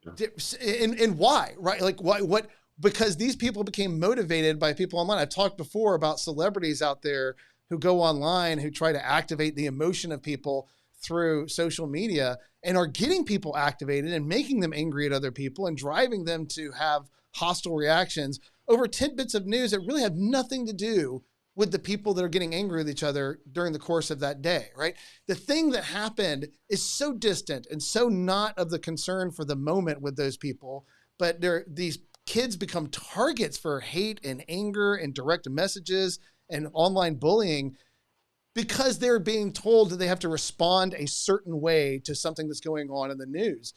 And why, right? Like what? Because these people became motivated by people online. I've talked before about celebrities out there who go online, who try to activate the emotion of people through social media and are getting people activated and making them angry at other people and driving them to have hostile reactions over tidbits of news that really have nothing to do with the people that are getting angry with each other during the course of that day, right? The thing that happened is so distant and so not of the concern for the moment with those people, but these kids become targets for hate and anger and direct messages and online bullying because they're being told that they have to respond a certain way to something that's going on in the news.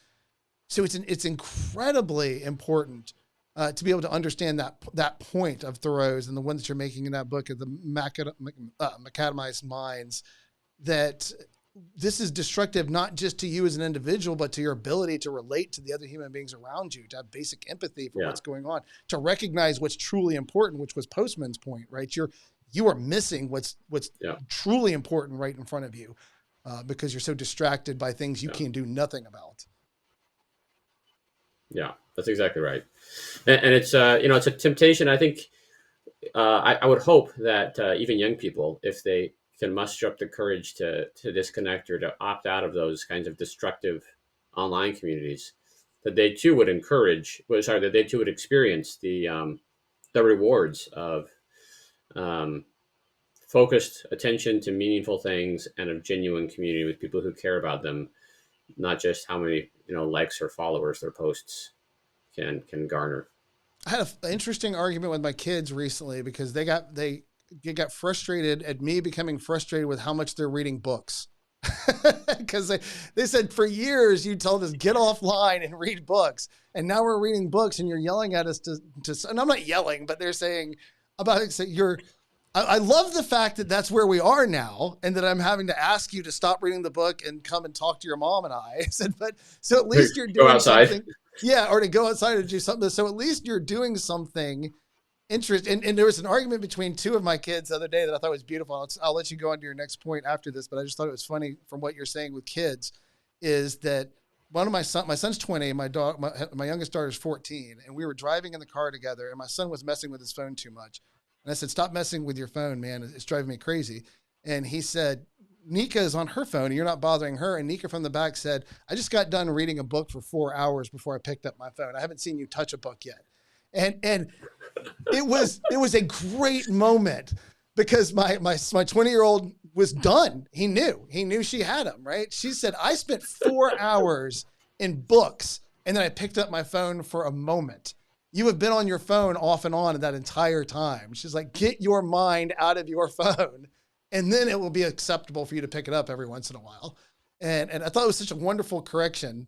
So it's incredibly important to be able to understand that point of Thoreau's and the one that you're making in that book of the macadamized minds, that this is destructive not just to you as an individual, but to your ability to relate to the other human beings around you, to have basic empathy for what's going on, to recognize what's truly important, which was Postman's point, right? You are missing what's truly important right in front of you because you're so distracted by things you can do nothing about.
Yeah, that's exactly right. And it's it's a temptation. I think I would hope that even young people, if they can muster up the courage to disconnect or to opt out of those kinds of destructive online communities, that they too would that they too would experience the rewards of focused attention to meaningful things and of genuine community with people who care about them, not just how many likes or followers their posts can garner.
I had an interesting argument with my kids recently because they got frustrated at me becoming frustrated with how much they're reading books. Because they said for years you told us get offline and read books, and now we're reading books and you're yelling at us to and I'm not yelling, but they're saying I love the fact that that's where we are now, and that I'm having to ask you to stop reading the book and come and talk to your mom and I said, but so at least you're doing something. Yeah, or to go outside and do something. So at least you're doing something interesting. And there was an argument between two of my kids the other day that I thought was beautiful. I'll let you go on to your next point after this, but I just thought it was funny from what you're saying with kids, is that one of my son's 20, my youngest daughter's 14, and we were driving in the car together, and my son was messing with his phone too much. And I said, stop messing with your phone, man. It's driving me crazy. And he said, Nika is on her phone and you're not bothering her. And Nika from the back said, I just got done reading a book for 4 hours before I picked up my phone. I haven't seen you touch a book yet. And it was a great moment because my 20-year-old was done. He knew she had him, right? She said, I spent 4 hours in books and then I picked up my phone for a moment. You have been on your phone off and on that entire time. She's like, get your mind out of your phone, and then it will be acceptable for you to pick it up every once in a while. And I thought it was such a wonderful correction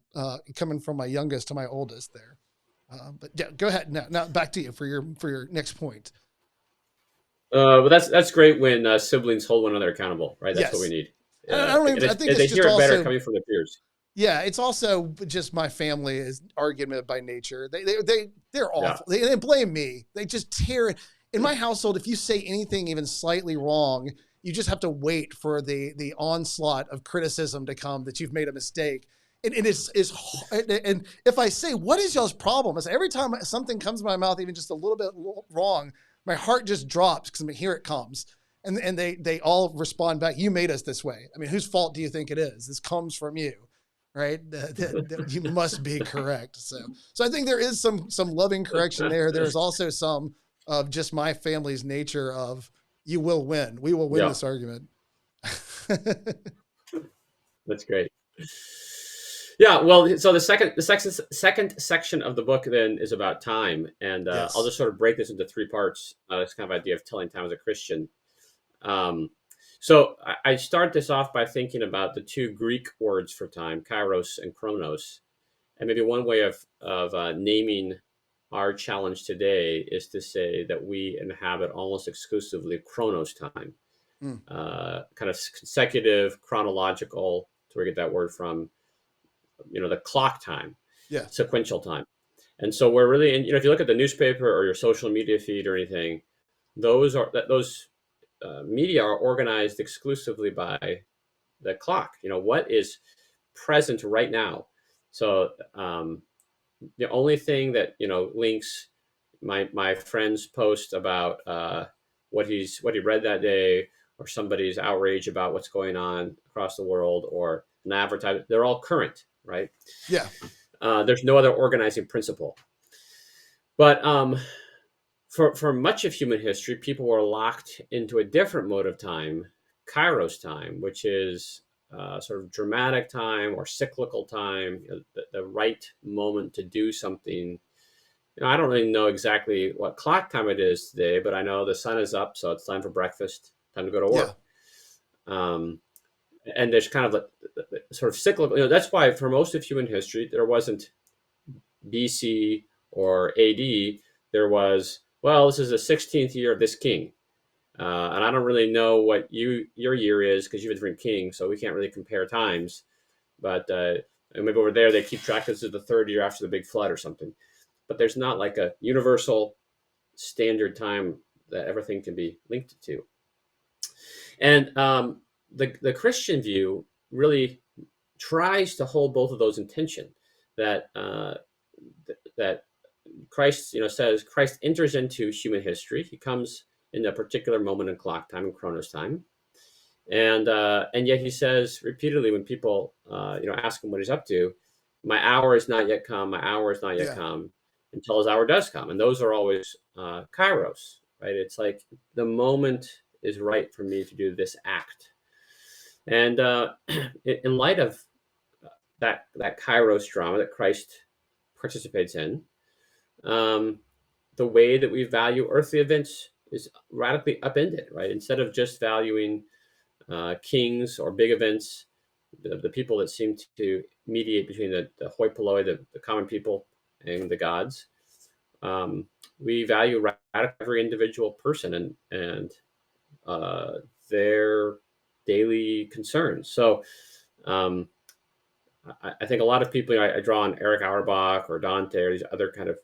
coming from my youngest to my oldest there. But yeah, go ahead. Now back to you for your next point.
But that's great when siblings hold one another accountable, right? That's what we need.
I think it's
they
just
hear it better
also
coming from their peers.
Yeah, it's also just my family is argumentative by nature. They're awful. They blame me. They just tear it. In my household, if you say anything even slightly wrong, you just have to wait for the onslaught of criticism to come that you've made a mistake. And if I say, what is y'all's problem? I say, every time something comes to my mouth, even just a little bit wrong, my heart just drops because here it comes. And they all respond back, you made us this way. I mean, whose fault do you think it is? This comes from you. Right, you must be correct. So I think there is some loving correction there. There's also some of just my family's nature of you will win. We will win this argument.
That's great. Yeah, well, so the second section of the book then is about time, and I'll just sort of break this into 3 parts. This kind of idea of telling time as a Christian. So I start this off by thinking about the two Greek words for time, kairos and chronos. And maybe one way of naming our challenge today is to say that we inhabit almost exclusively chronos time,
Mm,
kind of consecutive, chronological, to where we get that word from, the clock time,
yeah.
sequential time. And so we're really, if you look at the newspaper or your social media feed or anything, those media are organized exclusively by the clock. What is present right now. So the only thing that links my friend's post about what he read that day, or somebody's outrage about what's going on across the world, or an advertisement, they're all current, right?
Yeah.
There's no other organizing principle. But for much of human history, people were locked into a different mode of time, kairos time, which is sort of dramatic time or cyclical time, the right moment to do something. I don't really know exactly what clock time it is today, but I know the sun is up, so it's time for breakfast, time to go to
Yeah.
work. Um, and there's kind of sort of cyclical. That's why for most of human history, there wasn't BC or AD. There was, well, this is the 16th year of this king. And I don't really know what your year is, because you have a different king, so we can't really compare times. But maybe over there they keep track. This is the third year after the big flood or something. But there's not like a universal standard time that everything can be linked to. And the Christian view really tries to hold both of those in tension. That that Christ, says Christ enters into human history. He comes in a particular moment in clock time and chronos time, and yet he says repeatedly when people ask him what he's up to, my hour is not yet come, my hour is not yet
Yeah.
come, until his hour does come. And those are always kairos, right? It's like the moment is right for me to do this act. And in light of that kairos drama that Christ participates in, um, the way that we value earthly events is radically upended, right? Instead of just valuing kings or big events, the people that seem to mediate between the hoi polloi, the common people, and the gods, we value every individual person and uh, their daily concerns. So um, I think a lot of people, I draw on Eric Auerbach or Dante or these other kind of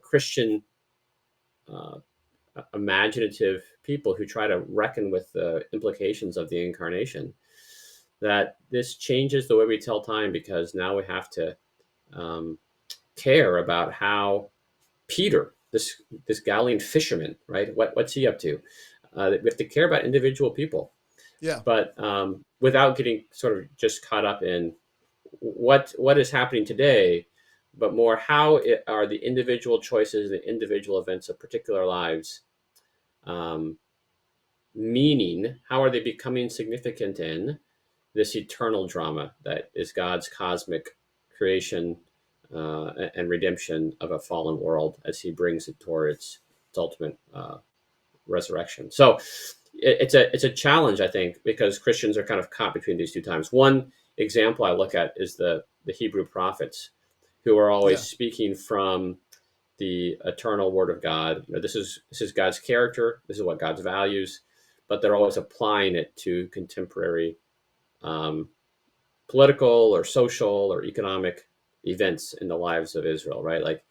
Christian uh, imaginative people who try to reckon with the implications of the incarnation, that this changes the way we tell time, because now we have to um, care about how Peter, this Galilean fisherman, right? What's he up to? We have to care about individual people,
Yeah.
but without getting sort of just caught up in what is happening today, but more how are the individual choices, the individual events of particular lives, um, meaning how are they becoming significant in this eternal drama that is God's cosmic creation and redemption of a fallen world as he brings it towards its ultimate resurrection. So it's a challenge, I think, because Christians are kind of caught between these two times. One example I look at is the Hebrew prophets, who are always
Yeah.
speaking from the eternal word of God. This is God's character. This is what God's values, but they're always applying it to contemporary um, political or social or economic events in the lives of Israel. Right, like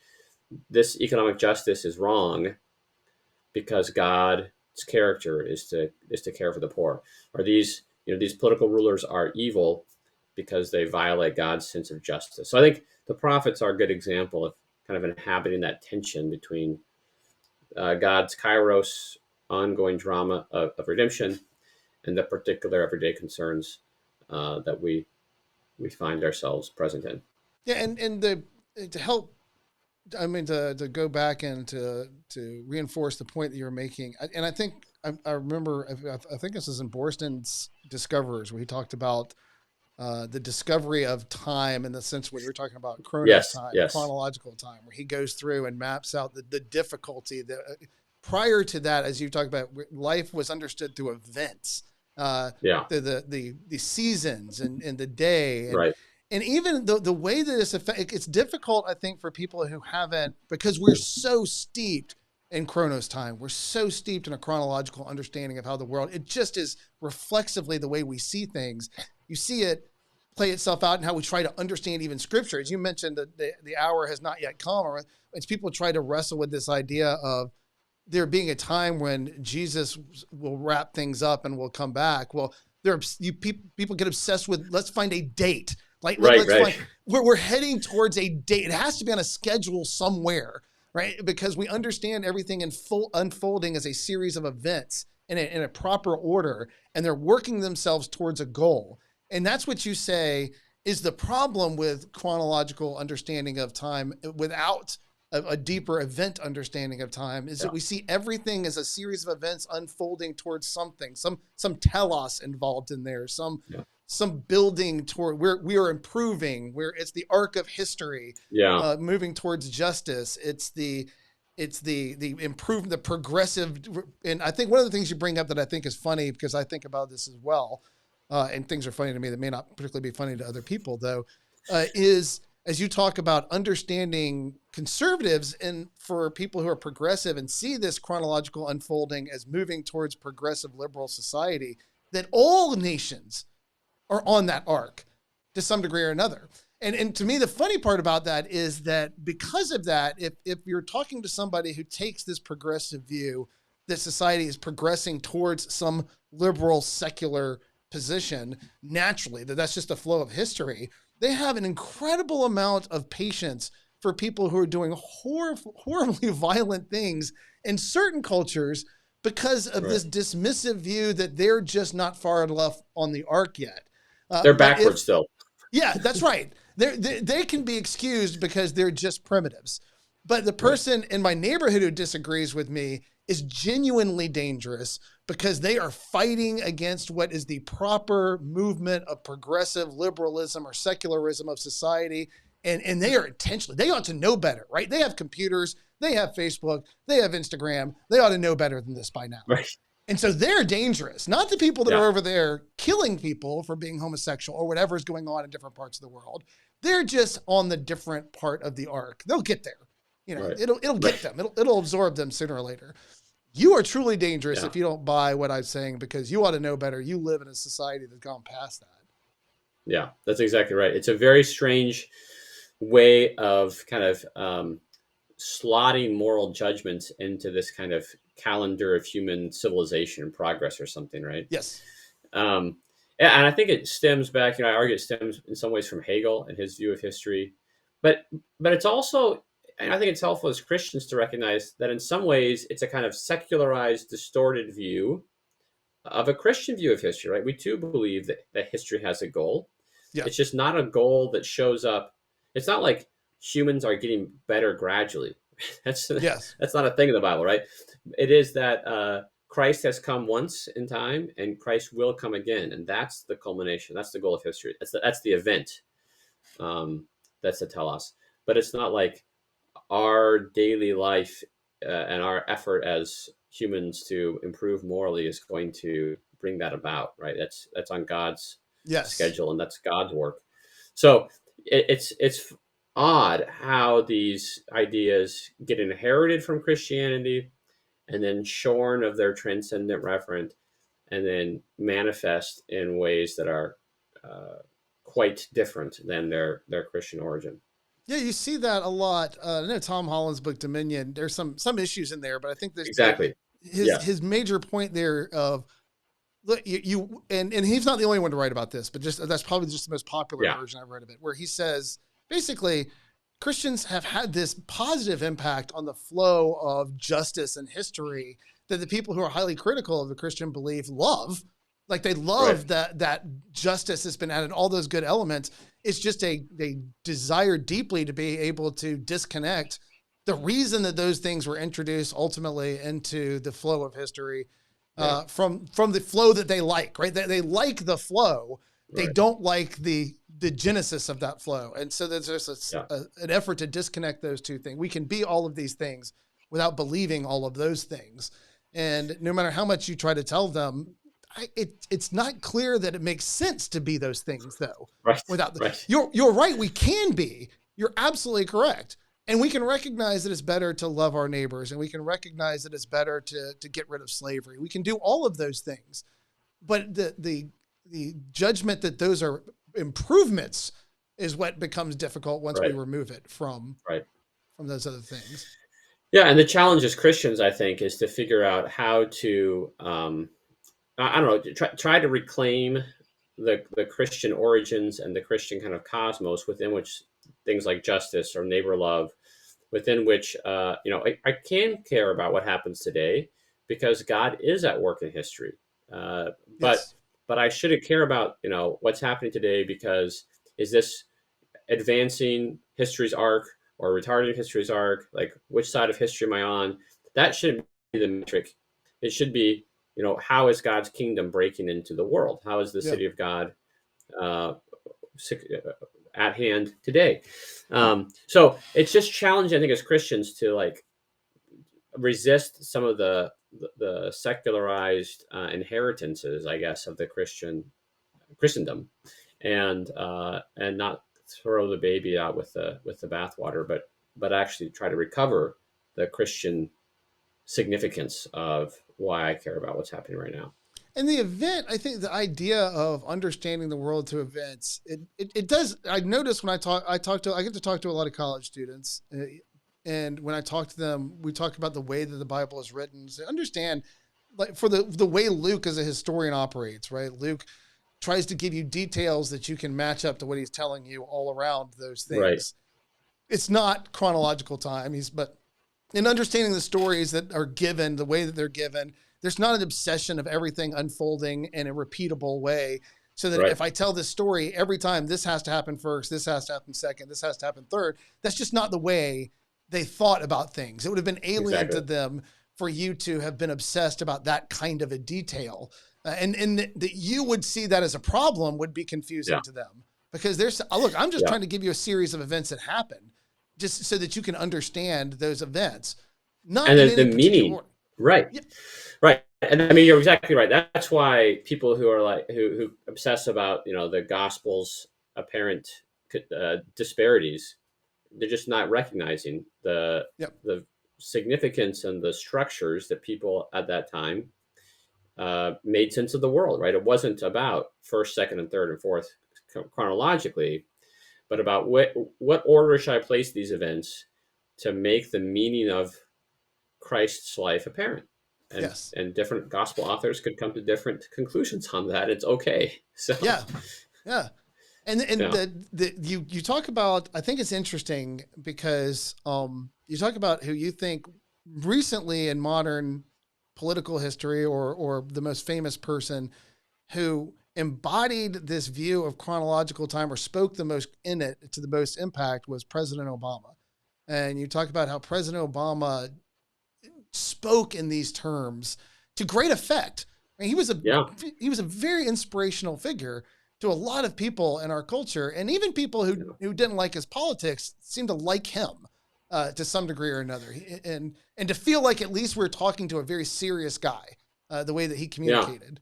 this economic justice is wrong because God's character is to care for the poor, or these political rulers are evil because they violate God's sense of justice. So I think the prophets are a good example of kind of inhabiting that tension between God's kairos ongoing drama of redemption and the particular everyday concerns that we find ourselves present in.
Yeah. And to help, I mean, to go back and to reinforce the point that you're making, and I think I remember, I think this is in Borston's Discoverers, where he talked about the discovery of time, in the sense when you're talking about chronos
Yes,
time,
yes,
chronological time, where he goes through and maps out the difficulty that prior to that, as you talk about, life was understood through events.
Yeah.
The seasons and the day,
Right.
and even the way that it's difficult, I think, for people who haven't, because we're so steeped in Chronos time. We're so steeped in a chronological understanding of how the world, it just is reflexively the way we see things. You see it play itself out in how we try to understand even scripture. As you mentioned, the hour has not yet come, or as people try to wrestle with this idea of there being a time when Jesus will wrap things up and will come back. Well, people get obsessed with, let's find a date. Like,
Right.
let's
Right.
find, we're heading towards a date. It has to be on a schedule somewhere, right? Because we understand everything in full unfolding as a series of events in a proper order, and they're working themselves towards a goal. And that's what you say is the problem with chronological understanding of time without a deeper event understanding of time, is that we see everything as a series of events unfolding towards something, some telos involved in there, some building toward we are improving, where it's the arc of history, moving towards justice. It's the improvement, the progressive. And I think one of the things you bring up that I think is funny, because I think about this as well, and things are funny to me that may not particularly be funny to other people, though, is as you talk about understanding conservatives and for people who are progressive and see this chronological unfolding as moving towards progressive liberal society, that all nations are on that arc to some degree or another. And to me, the funny part about that is that because of that, if you're talking to somebody who takes this progressive view that society is progressing towards some liberal secular position, naturally, that's just a flow of history, they have an incredible amount of patience for people who are doing horribly violent things in certain cultures because of this dismissive view that they're just not far enough on the arc yet.
They're backwards still.
Yeah, that's right. They can be excused because they're just primitives. But the person in my neighborhood who disagrees with me is genuinely dangerous because they are fighting against what is the proper movement of progressive liberalism or secularism of society. And they are intentionally, they ought to know better, right? They have computers, they have Facebook, they have Instagram. They ought to know better than this by now.
Right.
And so they're dangerous, not the people that are over there killing people for being homosexual or whatever is going on in different parts of the world. They're just on the different part of the arc. They'll get there. You know, it'll get them. It'll absorb them sooner or later. You are truly dangerous if you don't buy what I'm saying, because you ought to know better. You live in a society that's gone past that.
Yeah, that's exactly right. It's a very strange way of kind of slotting moral judgments into this kind of calendar of human civilization and progress or something, right?
Yes.
And I think it stems back, I argue it stems in some ways from Hegel and his view of history, but it's also, and I think it's helpful as Christians to recognize that in some ways it's a kind of secularized, distorted view of a Christian view of history, right? We too believe that history has a goal. Yeah. It's just not a goal that shows up. It's not like humans are getting better gradually. That's not a thing in the Bible, right? It is that Christ has come once in time and Christ will come again. And that's the culmination. That's the goal of history. That's the event. That's the telos. But it's not like our daily life and our effort as humans to improve morally is going to bring that about, right? That's on God's schedule, and that's God's work. So it's odd how these ideas get inherited from Christianity and then shorn of their transcendent referent and then manifest in ways that are quite different than their Christian origin.
Yeah, you see that a lot. I know Tom Holland's book Dominion, there's some issues in there, but I think there's his major point there of, look, you and he's not the only one to write about this, but that's probably just the most popular version I've read of it, where he says basically Christians have had this positive impact on the flow of justice and history that the people who are highly critical of the Christian belief love. Like they love that justice has been added, all those good elements. It's just they desire deeply to be able to disconnect the reason that those things were introduced ultimately into the flow of history from the flow that they like, right? They like the flow. They don't like the genesis of that flow. And so there's just an effort to disconnect those two things. We can be all of these things without believing all of those things. And no matter how much you try to tell them, it's not clear that it makes sense to be those things though.
Right.
Without
Right.
you're right. We can be. You're absolutely correct. And we can recognize that it's better to love our neighbors, and we can recognize that it's better to get rid of slavery. We can do all of those things, but the judgment that those are improvements is what becomes difficult once we
Right.
remove it from
Right.
those other things.
Yeah, and the challenge as Christians, I think, is to figure out how to, I don't know, try to reclaim the Christian origins and the Christian kind of cosmos within which things like justice or neighbor love, within which, I can care about what happens today because God is at work in history. Uh, but
Yes.
but I shouldn't care about what's happening today because is this advancing history's arc or retarding history's arc? Like, which side of history am I on? That shouldn't be the metric. It should be, how is God's kingdom breaking into the world? How is the
Yeah.
city of God uh, at hand today? So it's just challenging, I think, as Christians to like resist some of the secularized inheritances, I guess, of the Christendom, and not throw the baby out with the bathwater, but actually try to recover the Christian significance of why I care about what's happening right now.
And the event, I think the idea of understanding the world through events, it does. I notice when I get to talk to a lot of college students, and when I talk to them, we talk about the way that the Bible is written. So understand, like for the way Luke as a historian operates, right? Luke tries to give you details that you can match up to what he's telling you all around those
Right.
things. It's not chronological time. But in understanding the stories that are given, the way that they're given, there's not an obsession of everything unfolding in a repeatable way. So that
Right.
if I tell this story every time, this has to happen first, this has to happen second, this has to happen third. That's just not the way they thought about things. It would have been alien
Exactly.
to them for you to have been obsessed about that kind of a detail. And that you would see that as a problem would be confusing
Yeah.
to them because look, I'm just
Yeah.
trying to give you a series of events that happen just so that you can understand those events, not
And
in
the
any particular
meaning.
order.
Right.
Yeah.
Right. And I mean, you're exactly right. That's why people who are like who obsess about the gospel's apparent disparities, they're just not recognizing
Yep.
the significance and the structures that people at that time made sense of the world. Right. It wasn't about first, second, and third and fourth chronologically, but about what order should I place these events to make the meaning of Christ's life apparent. And
Yes.
and different gospel authors could come to different conclusions on that. It's okay. So
Yeah. Yeah. And
yeah.
you talk about, I think it's interesting because you talk about who you think recently in modern political history or the most famous person who embodied this view of chronological time or spoke the most in it to the most impact was President Obama. And you talk about how President Obama spoke in these terms to great effect. I mean,
Yeah.
he was a very inspirational figure to a lot of people in our culture, and even people who didn't like his politics seemed to like him to some degree or another. And to feel like at least we're talking to a very serious guy, the way that he
Yeah.
communicated.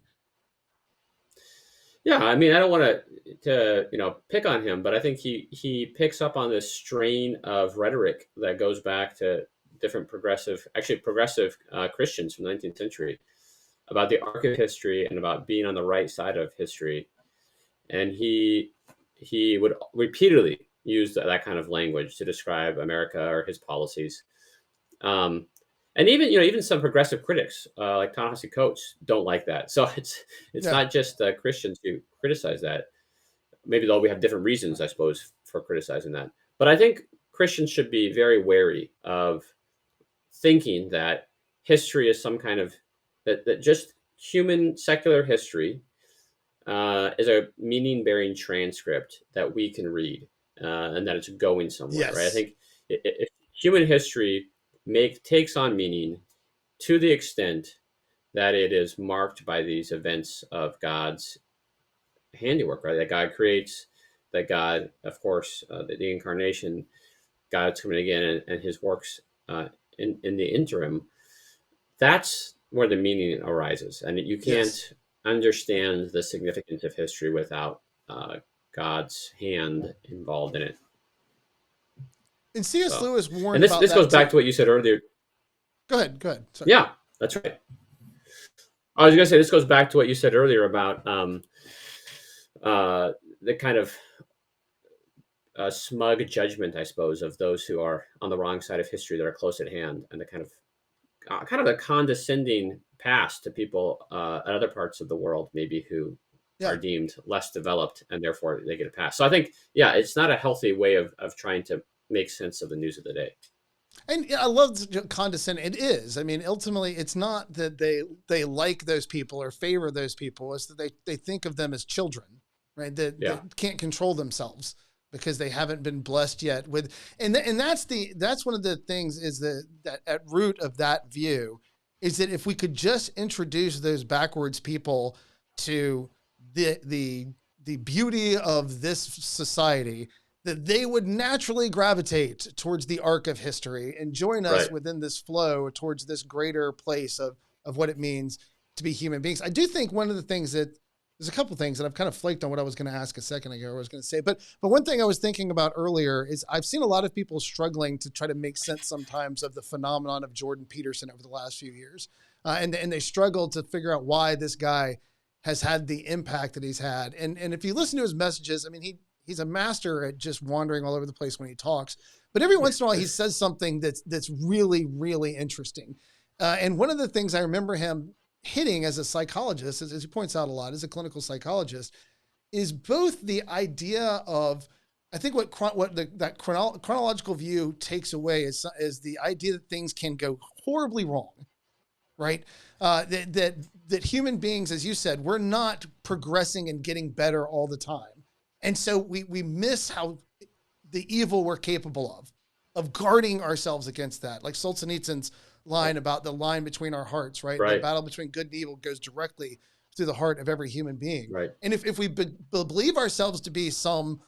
Yeah. I mean, I don't want to pick on him, but I think he picks up on this strain of rhetoric that goes back to different progressive Christians from the 19th century about the arc of history and about being on the right side of history. And he would repeatedly use that kind of language to describe America or his policies. Um, and even some progressive critics like Ta-Nehisi Coates don't like that. So it's
Yeah.
not just Christians who criticize that. Maybe though we have different reasons, I suppose, for criticizing that. But I think Christians should be very wary of thinking that history is some kind of that just human secular history is a meaning-bearing transcript that we can read, and that it's going somewhere, right? I
Yes.
think if human history takes on meaning to the extent that it is marked by these events of God's handiwork, right? That God creates, that God, of course, the incarnation, God's coming again, and His works in the interim. That's where the meaning arises, and you can't
Yes.
understand the significance of history without God's hand involved in it.
And C.S.
So,
Lewis
and
warned
this
about
this goes
that
back
too.
to what you said earlier.
Go ahead. Go ahead. Sorry.
Yeah, that's right. I was going to say this goes back to what you said earlier about the kind of smug judgment, I suppose, of those who are on the wrong side of history that are close at hand, and the kind of a condescending past to people at other parts of the world, maybe who are
Yeah.
deemed less developed, and therefore they get a pass. So I think, yeah, it's not a healthy way of trying to make sense of the news of the day.
And yeah, I love condescending. It is. I mean, ultimately, it's not that they like those people or favor those people. It's that they think of them as children, right?
Yeah,
That can't control themselves because they haven't been blessed yet with. And that's one of the things is that at root of that view is that if we could just introduce those backwards people to the beauty of this society, that they would naturally gravitate towards the arc of history and join us
right.
within this flow towards this greater place of what it means to be human beings. I do think one of the things that there's a couple of things that I've kind of flaked on what I was going to ask a second ago, or I was going to say, but one thing I was thinking about earlier is I've seen a lot of people struggling to try to make sense sometimes of the phenomenon of Jordan Peterson over the last few years. And they struggle to figure out why this guy has had the impact that he's had. And if you listen to his messages, I mean, he's a master at just wandering all over the place when he talks. But every once in a while, he says something that's really, really interesting. And one of the things I remember him hitting as a psychologist, as he points out a lot, as a clinical psychologist, is both the idea of, I think that chronological view takes away is the idea that things can go horribly wrong, right? That human beings, as you said, we're not progressing and getting better all the time. And so we miss how the evil we're capable of guarding ourselves against that. Like Solzhenitsyn's line about the line between our hearts, right? The
Right,
battle between good and evil goes directly through the heart of every human being.
right,
And if we believe ourselves to be some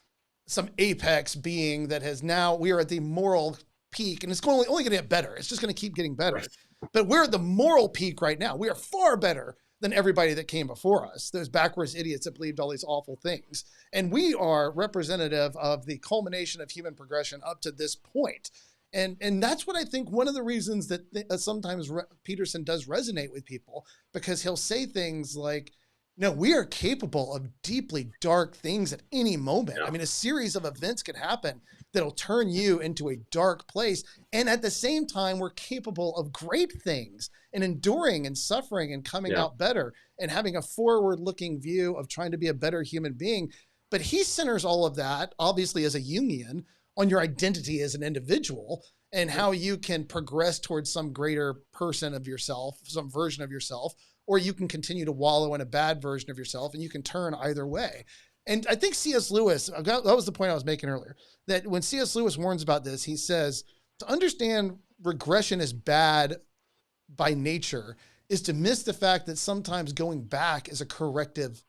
apex being that has now, we are at the moral peak, and it's only going to get better. It's just going to keep getting better.
right.
But we're at the moral peak right now. We are far better than everybody that came before us, those backwards idiots that believed all these awful things. And we are representative of the culmination of human progression up to this point. And that's what I think one of the reasons that sometimes Peterson does resonate with people, because he'll say things like, no, we are capable of deeply dark things at any moment.
Yeah,
I mean, a series of events could happen that'll turn you into a dark place. And at the same time, we're capable of great things and enduring and suffering and coming
yeah,
out better and having a forward-looking view of trying to be a better human being. But he centers all of that, obviously as a Jungian, on your identity as an individual and how you can progress towards some greater person of yourself, some version of yourself, or you can continue to wallow in a bad version of yourself, and you can turn either way. And I think C.S. Lewis, that was the point I was making earlier, that when C.S. Lewis warns about this, he says, to understand regression is bad by nature is to miss the fact that sometimes going back is a corrective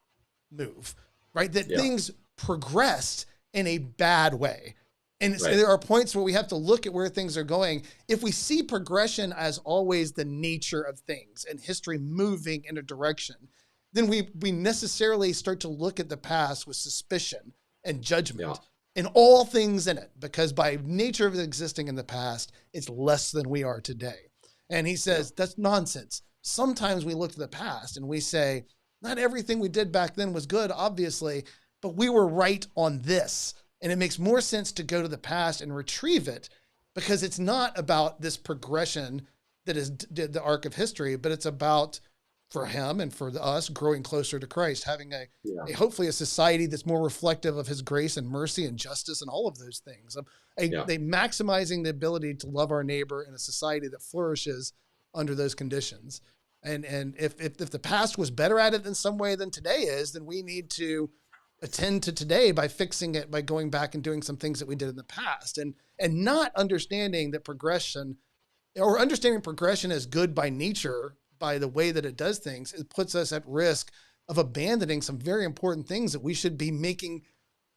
move, right? That
yeah,
things progressed in a bad way. And so
right,
there are points where we have to look at where things are going. If we see progression as always the nature of things and history moving in a direction, then we necessarily start to look at the past with suspicion and
yeah,
judgment in all things in it, because by nature of existing in the past, it's less than we are today. And he
yeah,
says, that's nonsense. Sometimes we look to the past and we say, not everything we did back then was good, obviously, but we were right on this. And it makes more sense to go to the past and retrieve it, because it's not about this progression that is the arc of history, but it's about, for him and for us, growing closer to Christ, having
yeah,
hopefully a society that's more reflective of his grace and mercy and justice and all of those things.
yeah,
They maximizing the ability to love our neighbor in a society that flourishes under those conditions. And if the past was better at it in some way than today is, then we need to attend to today by fixing it, by going back and doing some things that we did in the past, and not understanding that progression, or understanding progression as good by nature, by the way that it does things, it puts us at risk of abandoning some very important things that we should be making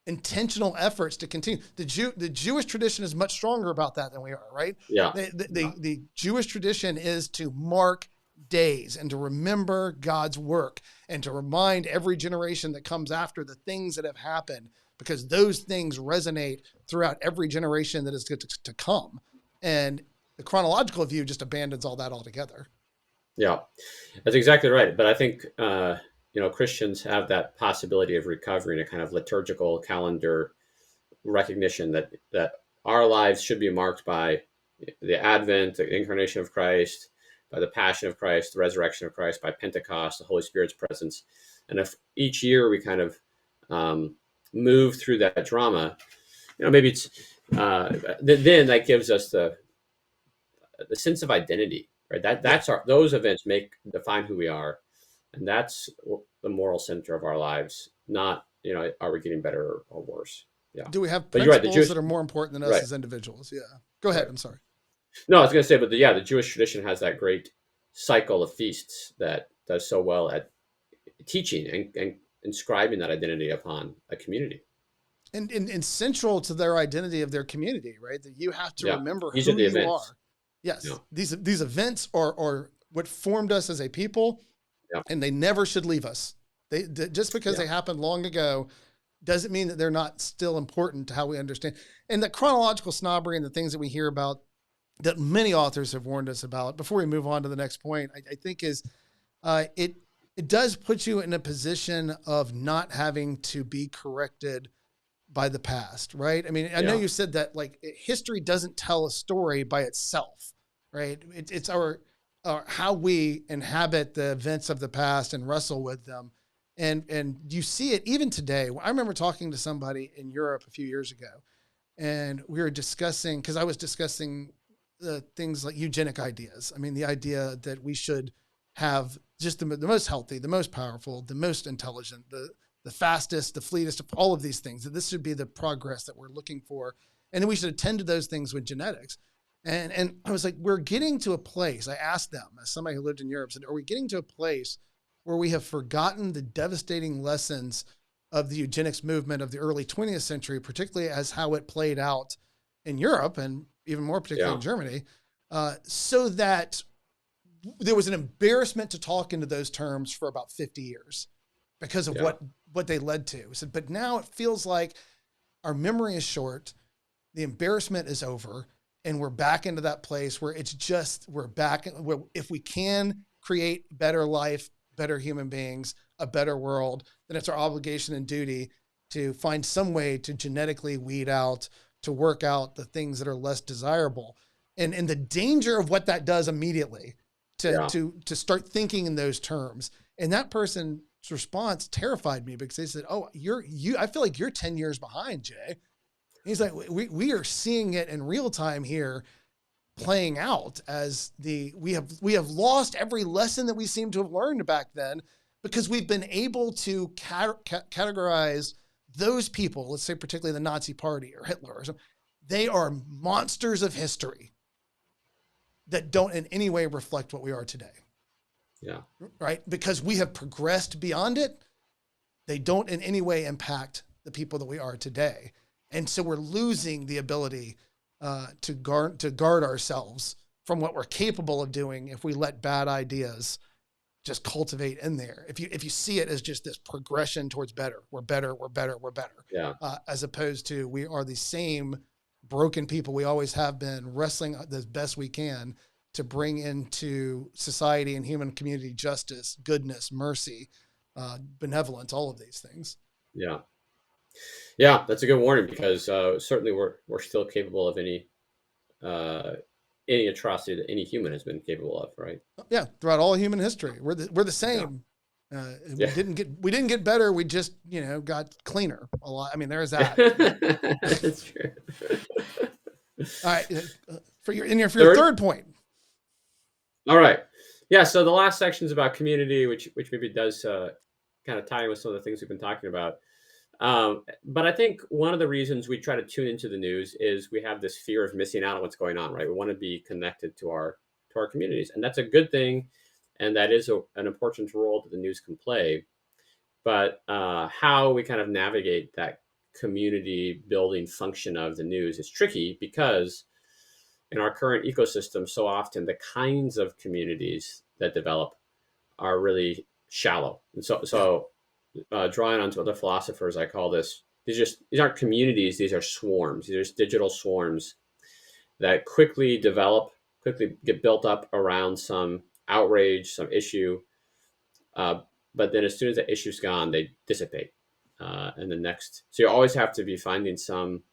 intentional efforts to continue. The Jewish tradition is much stronger about that than we are, right?
yeah,
The Jewish tradition is to mark days and to remember God's work and to remind every generation that comes after the things that have happened, because those things resonate throughout every generation that is to come. And the chronological view just abandons all that altogether.
Yeah, that's exactly right. But I think, Christians have that possibility of recovery in a kind of liturgical calendar recognition that our lives should be marked by the advent, the incarnation of Christ, by the passion of Christ, the resurrection of Christ, by Pentecost, the Holy Spirit's presence. And if each year we kind of move through that drama, maybe it's then that gives us the sense of identity, right? That's those events define who we are, and that's the moral center of our lives. Not, are we getting better or worse? Yeah.
Do we have
But you're right,
principles that are more important than us
right.
as individuals? Yeah. Go ahead.
Right.
I'm sorry.
No, I was going to say, but the Jewish tradition has that great cycle of feasts that does so well at teaching and inscribing that identity upon a community.
And central to their identity of their community, right? That you have to remember
These
who
are the
you
events.
are. Yes.
Yeah.
These events are what formed us as a people, and they never should leave us. They just because they happened long ago doesn't mean that they're not still important to how we understand. And the chronological snobbery and the things that we hear about that many authors have warned us about, before we move on to the next point, I think is it does put you in a position of not having to be corrected by the past, right? I mean, I know you said that like history doesn't tell a story by itself, right? It's our how we inhabit the events of the past and wrestle with them. And you see it even today. I remember talking to somebody in Europe a few years ago, and we were discussing, because I was discussing things like eugenic ideas. I mean, the idea that we should have just the most healthy, the most powerful, the most intelligent, the fastest, the fleetest, all of these things, that this should be the progress that we're looking for. And then we should attend to those things with genetics. And I was like, we're getting to a place, I asked them, as somebody who lived in Europe, said, are we getting to a place where we have forgotten the devastating lessons of the eugenics movement of the early 20th century, particularly as how it played out in Europe and even more particularly in Germany, so that there was an embarrassment to talk into those terms for about 50 years because of what they led to. So, but now it feels like our memory is short, the embarrassment is over, and we're back into that place where it's just, we're back. If we can create better life, better human beings, a better world, then it's our obligation and duty to find some way to genetically weed out, to work out the things that are less desirable. And the danger of what that does immediately to start thinking in those terms. And that person's response terrified me because they said, oh, I feel like you're 10 years behind, Jay. And he's like, we are seeing it in real time here playing out as we have lost every lesson that we seem to have learned back then because we've been able to categorize those people, let's say particularly the Nazi Party or Hitler or something, they are monsters of history that don't in any way reflect what we are today.
Yeah.
Right? Because we have progressed beyond it. They don't in any way impact the people that we are today. And so we're losing the ability to guard ourselves from what we're capable of doing if we let bad ideas just cultivate in there. If you see it as just this progression towards better, we're better.
Yeah.
As opposed to we are the same broken people we always have been, wrestling as best we can to bring into society and human community justice, goodness, mercy, benevolence, all of these things.
Yeah. Yeah, that's a good warning because certainly we're still capable of any atrocity that any human has been capable of, right?
Yeah, throughout all human history, we're the same. We didn't get better. We just got cleaner a lot. I mean, there's that.
That's true.
All right, for your third point.
All right, yeah. So the last section is about community, which maybe does kind of tie in with some of the things we've been talking about. But I think one of the reasons we try to tune into the news is we have this fear of missing out on what's going on, right? We want to be connected to our communities, and that's a good thing, and that is an important role that the news can play. But how we kind of navigate that community building function of the news is tricky because in our current ecosystem, so often the kinds of communities that develop are really shallow. And drawing onto other philosophers, I call these aren't communities, these are swarms. These are just digital swarms that quickly develop, quickly get built up around some outrage, some issue. But then as soon as the issue's gone, they dissipate. And the next, so you always have to be finding some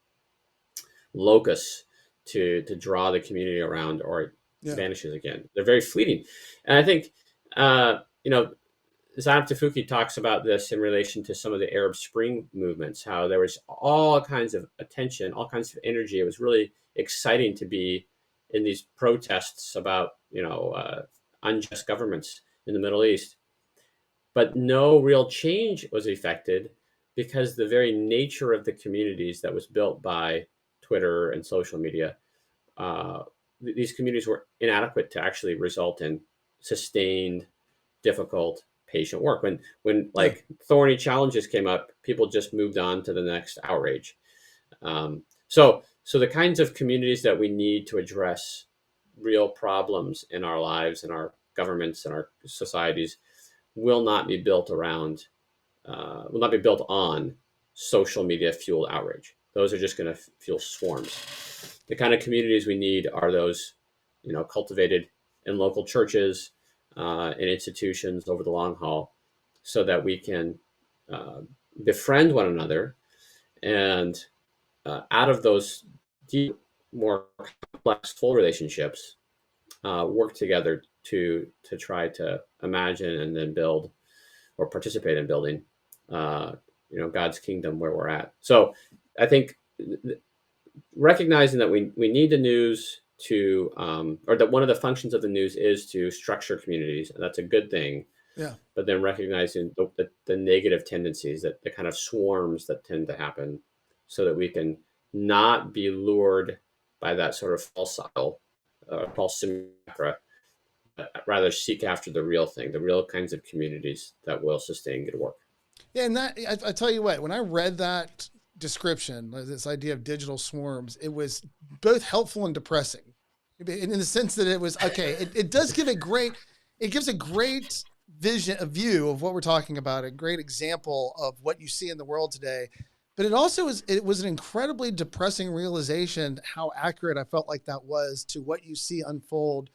locus to draw the community around, or it vanishes again. They're very fleeting. And I think, Zanab Tafuki talks about this in relation to some of the Arab Spring movements, how there was all kinds of attention, all kinds of energy. It was really exciting to be in these protests about, unjust governments in the Middle East. But no real change was effected because the very nature of the communities that was built by Twitter and social media, these communities were inadequate to actually result in sustained, difficult, patient work. When thorny challenges came up, people just moved on to the next outrage. So the kinds of communities that we need to address real problems in our lives, in our governments, and our societies will not be built on social media fueled outrage. Those are just going to fuel swarms. The kind of communities we need are those, cultivated in local churches, and institutions over the long haul, so that we can befriend one another, and out of those deep, more complex, full relationships, work together to try to imagine and then build or participate in building, God's kingdom where we're at. So I think recognizing that we need the news to, or that one of the functions of the news is to structure communities, and that's a good thing.
Yeah.
But then recognizing the negative tendencies, that the kind of swarms that tend to happen, so that we can not be lured by that sort of false idol, false simulacra, but rather seek after the real thing, the real kinds of communities that will sustain good work.
Yeah, and that I tell you what, when I read that description, this idea of digital swarms, it was both helpful and depressing, in the sense that it was okay. It does give it gives a great a view of what we're talking about, a great example of what you see in the world today. But it also was an incredibly depressing realization how accurate I felt like that was to what you see unfold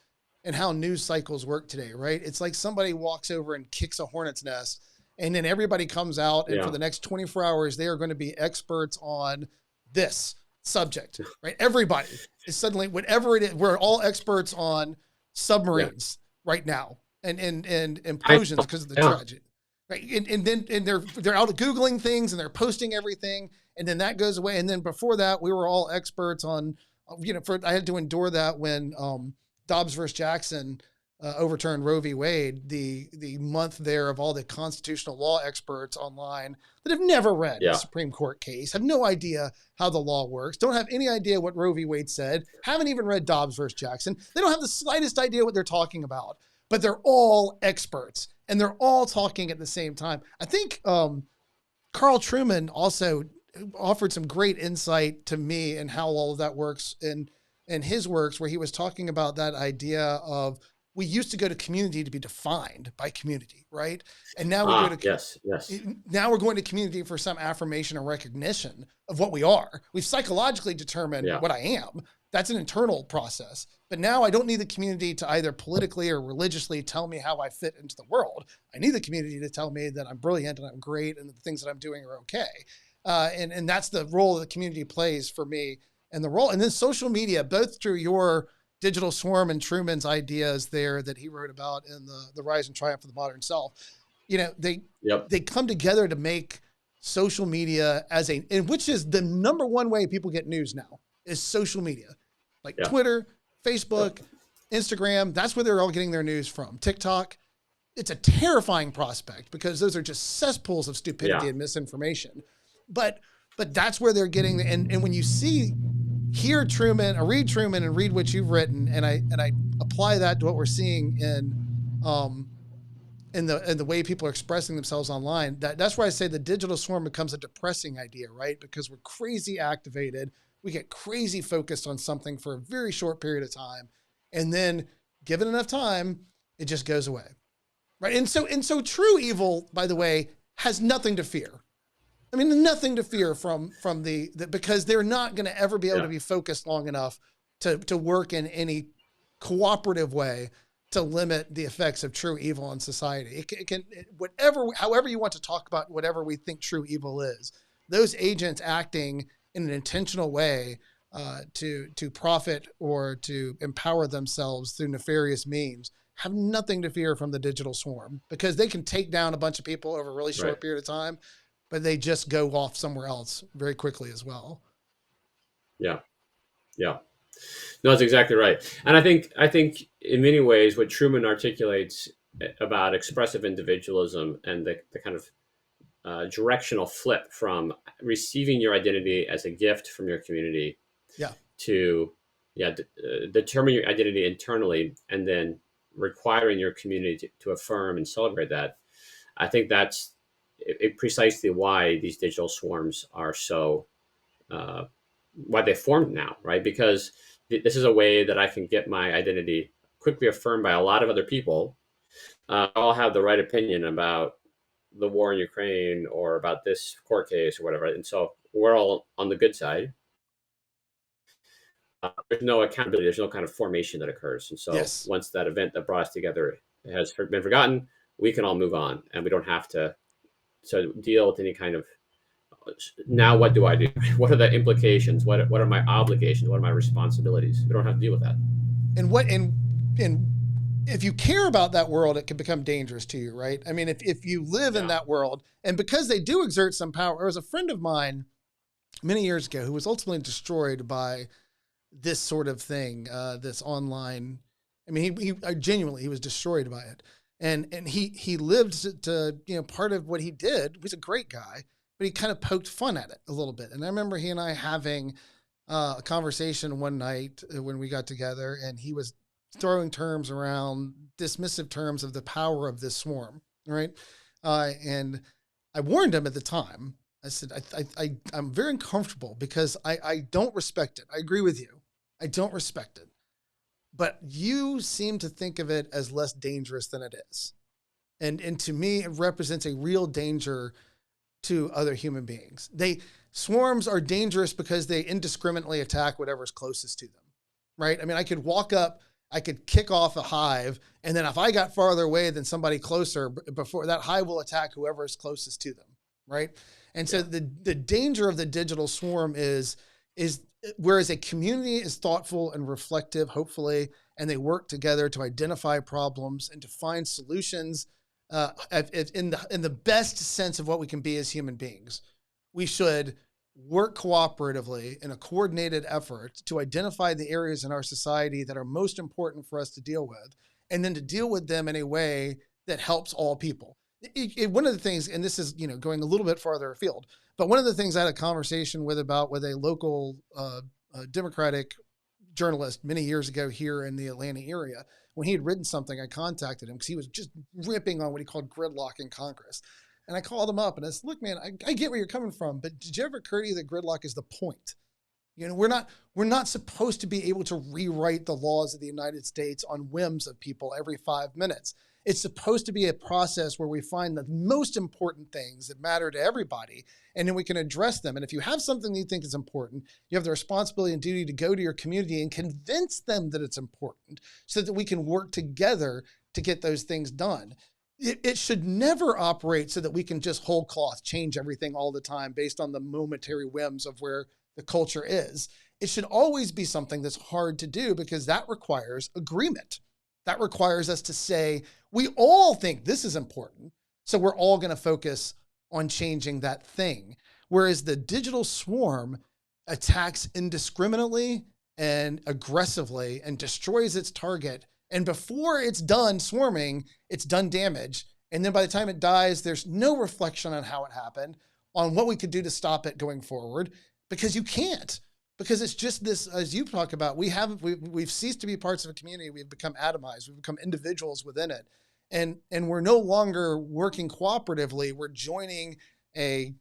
and how news cycles work today, right? It's like somebody walks over and kicks a hornet's nest, and then everybody comes out, and for the next 24 hours, they are going to be experts on this subject, right? Everybody is suddenly, whatever it is, we're all experts on submarines right now and implosions because of the tragedy. Right. And they're out Googling things, and they're posting everything, and then that goes away. And then before that, we were all experts on, I had to endure that when Dobbs versus Jackson overturned Roe v. Wade, the month there of all the constitutional law experts online that have never read a Supreme Court case, have no idea how the law works, don't have any idea what Roe v. Wade said, haven't even read Dobbs versus Jackson. They don't have the slightest idea what they're talking about, but they're all experts. And they're all talking at the same time. I think Carl Trueman also offered some great insight to me in how all of that works in his works, where he was talking about that idea of, we used to go to community to be defined by community, right? And now we go to now we're going to community for some affirmation and recognition of what we are. We've psychologically determined what I am. That's an internal process. But now I don't need the community to either politically or religiously tell me how I fit into the world. I need the community to tell me that I'm brilliant and I'm great and the things that I'm doing are okay. And that's the role that the community plays for me, and the role. And then social media, both through your digital swarm and Truman's ideas there that he wrote about in the Rise and Triumph of the Modern Self, they come together to make social media and which is the number one way people get news now, is social media, like Twitter, Facebook, Instagram. That's where they're all getting their news from. TikTok. It's a terrifying prospect because those are just cesspools of stupidity and misinformation. But that's where they're getting. And when you hear Truman, or read Truman and read what you've written, and I apply that to what we're seeing in the way people are expressing themselves online, that's where I say the digital swarm becomes a depressing idea, right? Because we're crazy activated. We get crazy focused on something for a very short period of time. And then given enough time, It just goes away. Right. And so true evil, by the way, has nothing to fear. I mean, nothing to fear from the because they're not going to ever be able to be focused long enough to work in any cooperative way to limit the effects of true evil in society. It can however you want to talk about whatever we think true evil is, those agents acting in an intentional way to profit or to empower themselves through nefarious means have nothing to fear from the digital swarm, because they can take down a bunch of people over a really short period of time, but they just go off somewhere else very quickly as well.
Yeah. Yeah. No, that's exactly right. And I think in many ways what Truman articulates about expressive individualism and the kind of directional flip from receiving your identity as a gift from your community to determine your identity internally and then requiring your community to affirm and celebrate that. I think that's precisely why these digital swarms are so why they formed now, right? Because this is a way that I can get my identity quickly affirmed by a lot of other people. All have the right opinion about the war in Ukraine or about this court case or whatever. And so we're all on the good side. There's no accountability. There's no kind of formation that occurs. And so once that event that brought us together has been forgotten, we can all move on, and we don't have to deal with any kind of, now what do I do? What are the implications? What are my obligations? What are my responsibilities? We don't have to deal with that.
And if you care about that world, it can become dangerous to you, right? I mean, if you live in that world, and because they do exert some power. There was a friend of mine many years ago who was ultimately destroyed by this sort of thing, this online. I mean, he genuinely, he was destroyed by it. And he lived to, part of what he did. He was a great guy, but he kind of poked fun at it a little bit. And I remember he and I having a conversation one night when we got together, and he was throwing terms around, dismissive terms of the power of this swarm, right? And I warned him at the time. I said, I'm very uncomfortable because I don't respect it. I agree with you. I don't respect it. But you seem to think of it as less dangerous than it is. And to me, it represents a real danger to other human beings. Swarms are dangerous because they indiscriminately attack whatever's closest to them, right? I mean, I could walk up, I could kick off a hive, and then if I got farther away than somebody closer, before that hive will attack whoever is closest to them, right? And so the danger of the digital swarm is whereas a community is thoughtful and reflective, hopefully, and they work together to identify problems and to find solutions in the best sense of what we can be as human beings. We should work cooperatively in a coordinated effort to identify the areas in our society that are most important for us to deal with, and then to deal with them in a way that helps all people. One of the things, and this is going a little bit farther afield, but one of the things I had a conversation with a local Democratic journalist many years ago here in the Atlanta area. When he had written something, I contacted him because he was just ripping on what he called gridlock in Congress. And I called him up and I said, look, man, I get where you're coming from, but did you ever occur to you that gridlock is the point? We're not supposed to be able to rewrite the laws of the United States on whims of people every 5 minutes. It's supposed to be a process where we find the most important things that matter to everybody, and then we can address them. And if you have something that you think is important, you have the responsibility and duty to go to your community and convince them that it's important so that we can work together to get those things done. It should never operate so that we can just whole cloth change everything all the time based on the momentary whims of where the culture is. It should always be something that's hard to do because that requires agreement. That requires us to say, we all think this is important, so we're all going to focus on changing that thing. Whereas the digital swarm attacks indiscriminately and aggressively and destroys its target. And before it's done swarming, it's done damage. And then by the time it dies, there's no reflection on how it happened, on what we could do to stop it going forward, because you can't. Because it's just this, as you talk about, we've ceased to be parts of a community. We've become atomized. We've become individuals within it. And we're no longer working cooperatively. We're joining a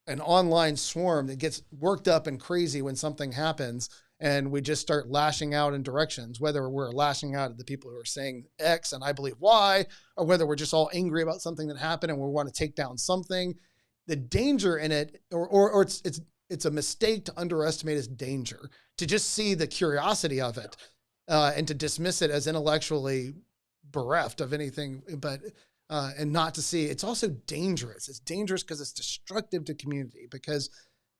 an online swarm that gets worked up and crazy when something happens, and we just start lashing out in directions, whether we're lashing out at the people who are saying X and I believe Y, or whether we're just all angry about something that happened and we want to take down something. The danger in it, or it's a mistake to underestimate its danger, to just see the curiosity of it, and to dismiss it as intellectually bereft of anything, but and not to see it's also dangerous. It's dangerous because it's destructive to community, because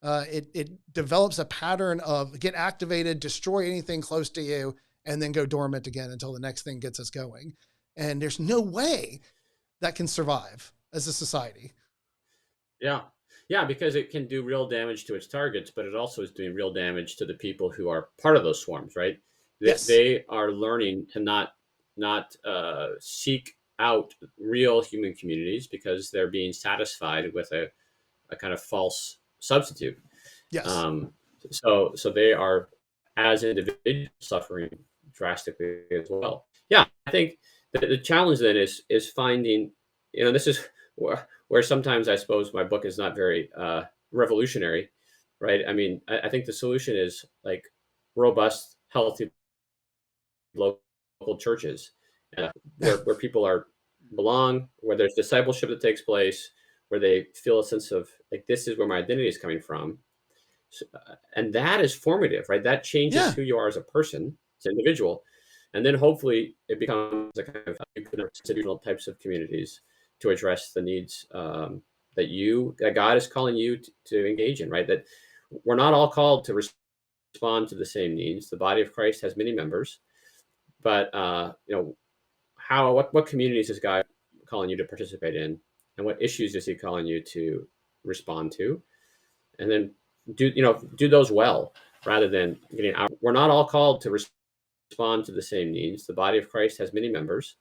it develops a pattern of get activated, destroy anything close to you, and then go dormant again until the next thing gets us going. And there's no way that can survive as a society.
Yeah. Yeah, because it can do real damage to its targets, but it also is doing real damage to the people who are part of those swarms, right?
Yes.
They are learning to not seek out real human communities because they're being satisfied with a kind of false substitute.
Yes.
So they are, as individuals, suffering drastically as well. Yeah, I think the challenge then is finding, this is where sometimes I suppose my book is not very revolutionary, right? I mean, I think the solution is like robust, healthy local churches, where people are belong, where there's discipleship that takes place, where they feel a sense of like this is where my identity is coming from, and that is formative, right? That changes
Yeah.
who you are as a person, as an individual, and then hopefully it becomes a kind of institutional types of communities to address the needs that God is calling you to engage in, right? That we're not all called to respond to the same needs. The body of Christ has many members, but what communities is God calling you to participate in, and what issues is He calling you to respond to, and then do those well rather than getting out. We're not all called to respond to the same needs. The body of Christ has many members,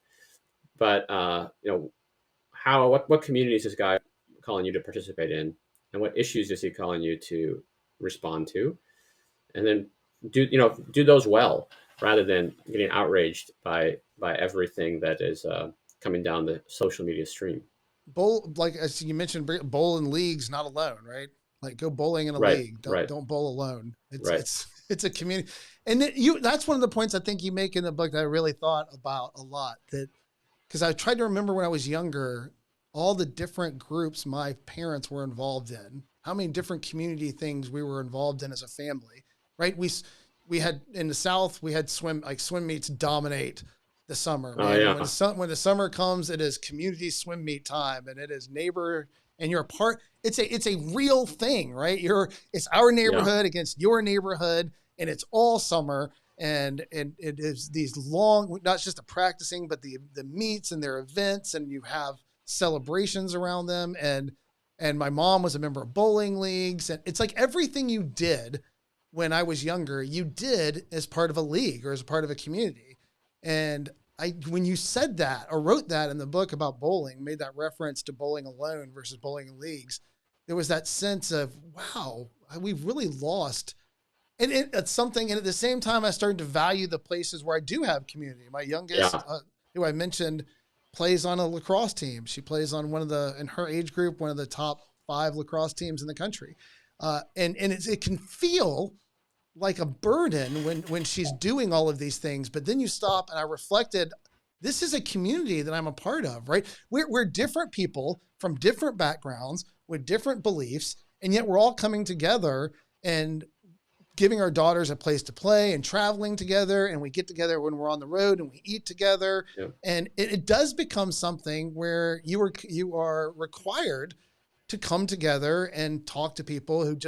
but what communities is God calling you to participate in, and what issues is He calling you to respond to, and then do those well rather than getting outraged by everything that is coming down the social media stream.
Bowl, like as you mentioned, bowl in leagues, not alone, right? Like go bowling in a
Right,
league. Don't
right,
don't bowl alone. It's
right.
it's it's a community, and that's one of the points I think you make in the book that I really thought about a lot. That because I tried to remember when I was younger, all the different groups my parents were involved in, how many different community things we were involved in as a family, right? We had in the South, we had swim meets dominate the summer,
Oh
man. And
yeah,
when the summer comes, it is community swim meet time, and it is neighbor, and you're a part. It's a real thing, right? It's our
yeah,
neighborhood against your neighborhood, and it's all summer. And it is these long, not just the practicing, but the meets and their events, and you have celebrations around them. And my mom was a member of bowling leagues, and it's like everything you did when I was younger, you did as part of a league or as part of a community. And when you said that or wrote that in the book about bowling, made that reference to bowling alone versus bowling in leagues, there was that sense of, wow, we've really lost. And it's something, and at the same time, I started to value the places where I do have community. My youngest,
yeah,
who I mentioned, plays on a lacrosse team. She plays on in her age group, one of the top 5 lacrosse teams in the country. And it can feel like a burden when she's doing all of these things, but then you stop, and I reflected, this is a community that I'm a part of, right? We're different people from different backgrounds with different beliefs, and yet we're all coming together and giving our daughters a place to play and traveling together. And we get together when we're on the road and we eat together.
yeah,
And it does become something where you are required to come together and talk to people who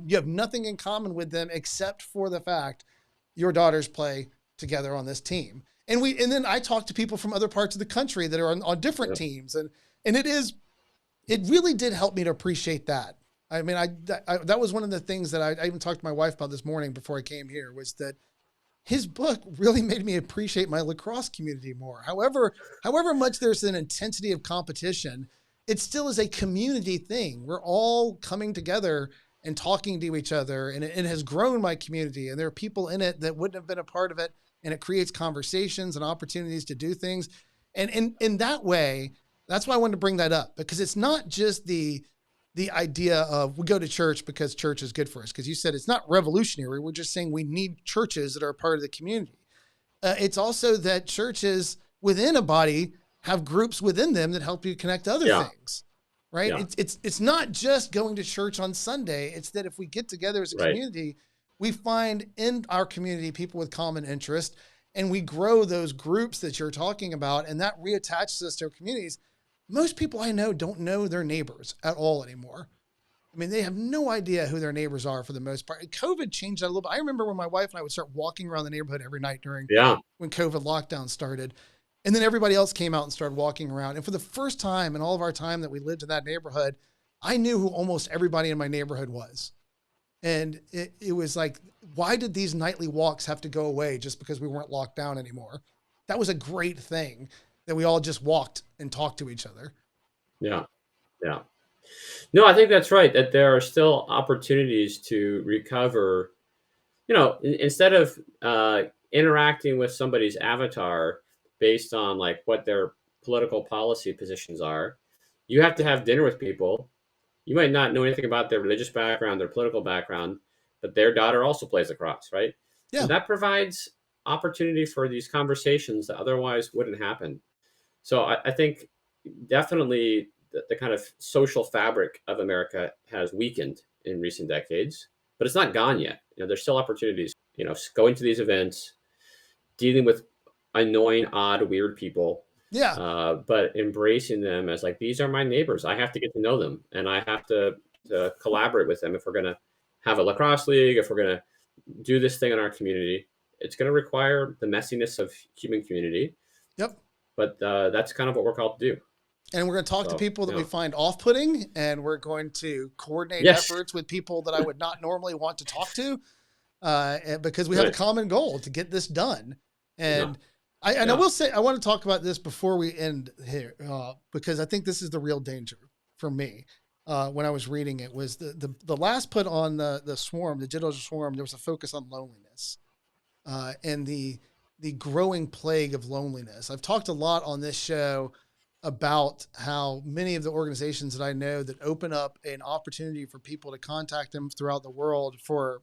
you have nothing in common with them except for the fact your daughters play together on this team. And then I talk to people from other parts of the country that are on different
yeah,
teams. And it really did help me to appreciate that. I mean, that was one of the things that I even talked to my wife about this morning before I came here, was that his book really made me appreciate my lacrosse community more. However much there's an intensity of competition, it still is a community thing. We're all coming together and talking to each other, and it has grown my community, and there are people in it that wouldn't have been a part of it, and it creates conversations and opportunities to do things. And in that way, that's why I wanted to bring that up, because it's not just the the idea of we go to church because church is good for us. Because you said it's not revolutionary. We're just saying we need churches that are a part of the community. It's also that churches within a body have groups within them that help you connect to other
Yeah.
things, right?
Yeah.
It's not just going to church on Sunday. It's that if we get together as a
Right.
community, we find in our community people with common interest, and we grow those groups that you're talking about, and that reattaches us to our communities. Most people I know don't know their neighbors at all anymore. I mean, they have no idea who their neighbors are for the most part. COVID changed that a little bit. I remember when my wife and I would start walking around the neighborhood every night during
Yeah.
when COVID lockdown started. And then everybody else came out and started walking around. And for the first time in all of our time that we lived in that neighborhood, I knew who almost everybody in my neighborhood was. And it was like, why did these nightly walks have to go away just because we weren't locked down anymore? That was a great thing that we all just walked and talked to each other.
Yeah. Yeah. No, I think that's right. That there are still opportunities to recover. Instead of interacting with somebody's avatar based on like what their political policy positions are, you have to have dinner with people. You might not know anything about their religious background, their political background, but their daughter also plays lacrosse, right?
Yeah.
And that provides opportunity for these conversations that otherwise wouldn't happen. So I think definitely the kind of social fabric of America has weakened in recent decades, but it's not gone yet. There's still opportunities, going to these events, dealing with annoying, odd, weird people,
Yeah.
but embracing them as like, these are my neighbors. I have to get to know them, and I have to collaborate with them if we're going to have a lacrosse league, if we're going to do this thing in our community. It's going to require the messiness of human community.
Yep.
But that's kind of what we're called to do.
And we're going to talk to people that we
Yeah.
find off-putting, and we're going to coordinate
Yes.
efforts with people that I would not normally want to talk to, because we have a
Right.
common goal to get this done. And I
Yeah.
will say, I want to talk about this before we end here, because I think this is the real danger for me. When I was reading it, was the last put on the swarm, the digital swarm, there was a focus on loneliness, and the growing plague of loneliness. I've talked a lot on this show about how many of the organizations that I know that open up an opportunity for people to contact them throughout the world for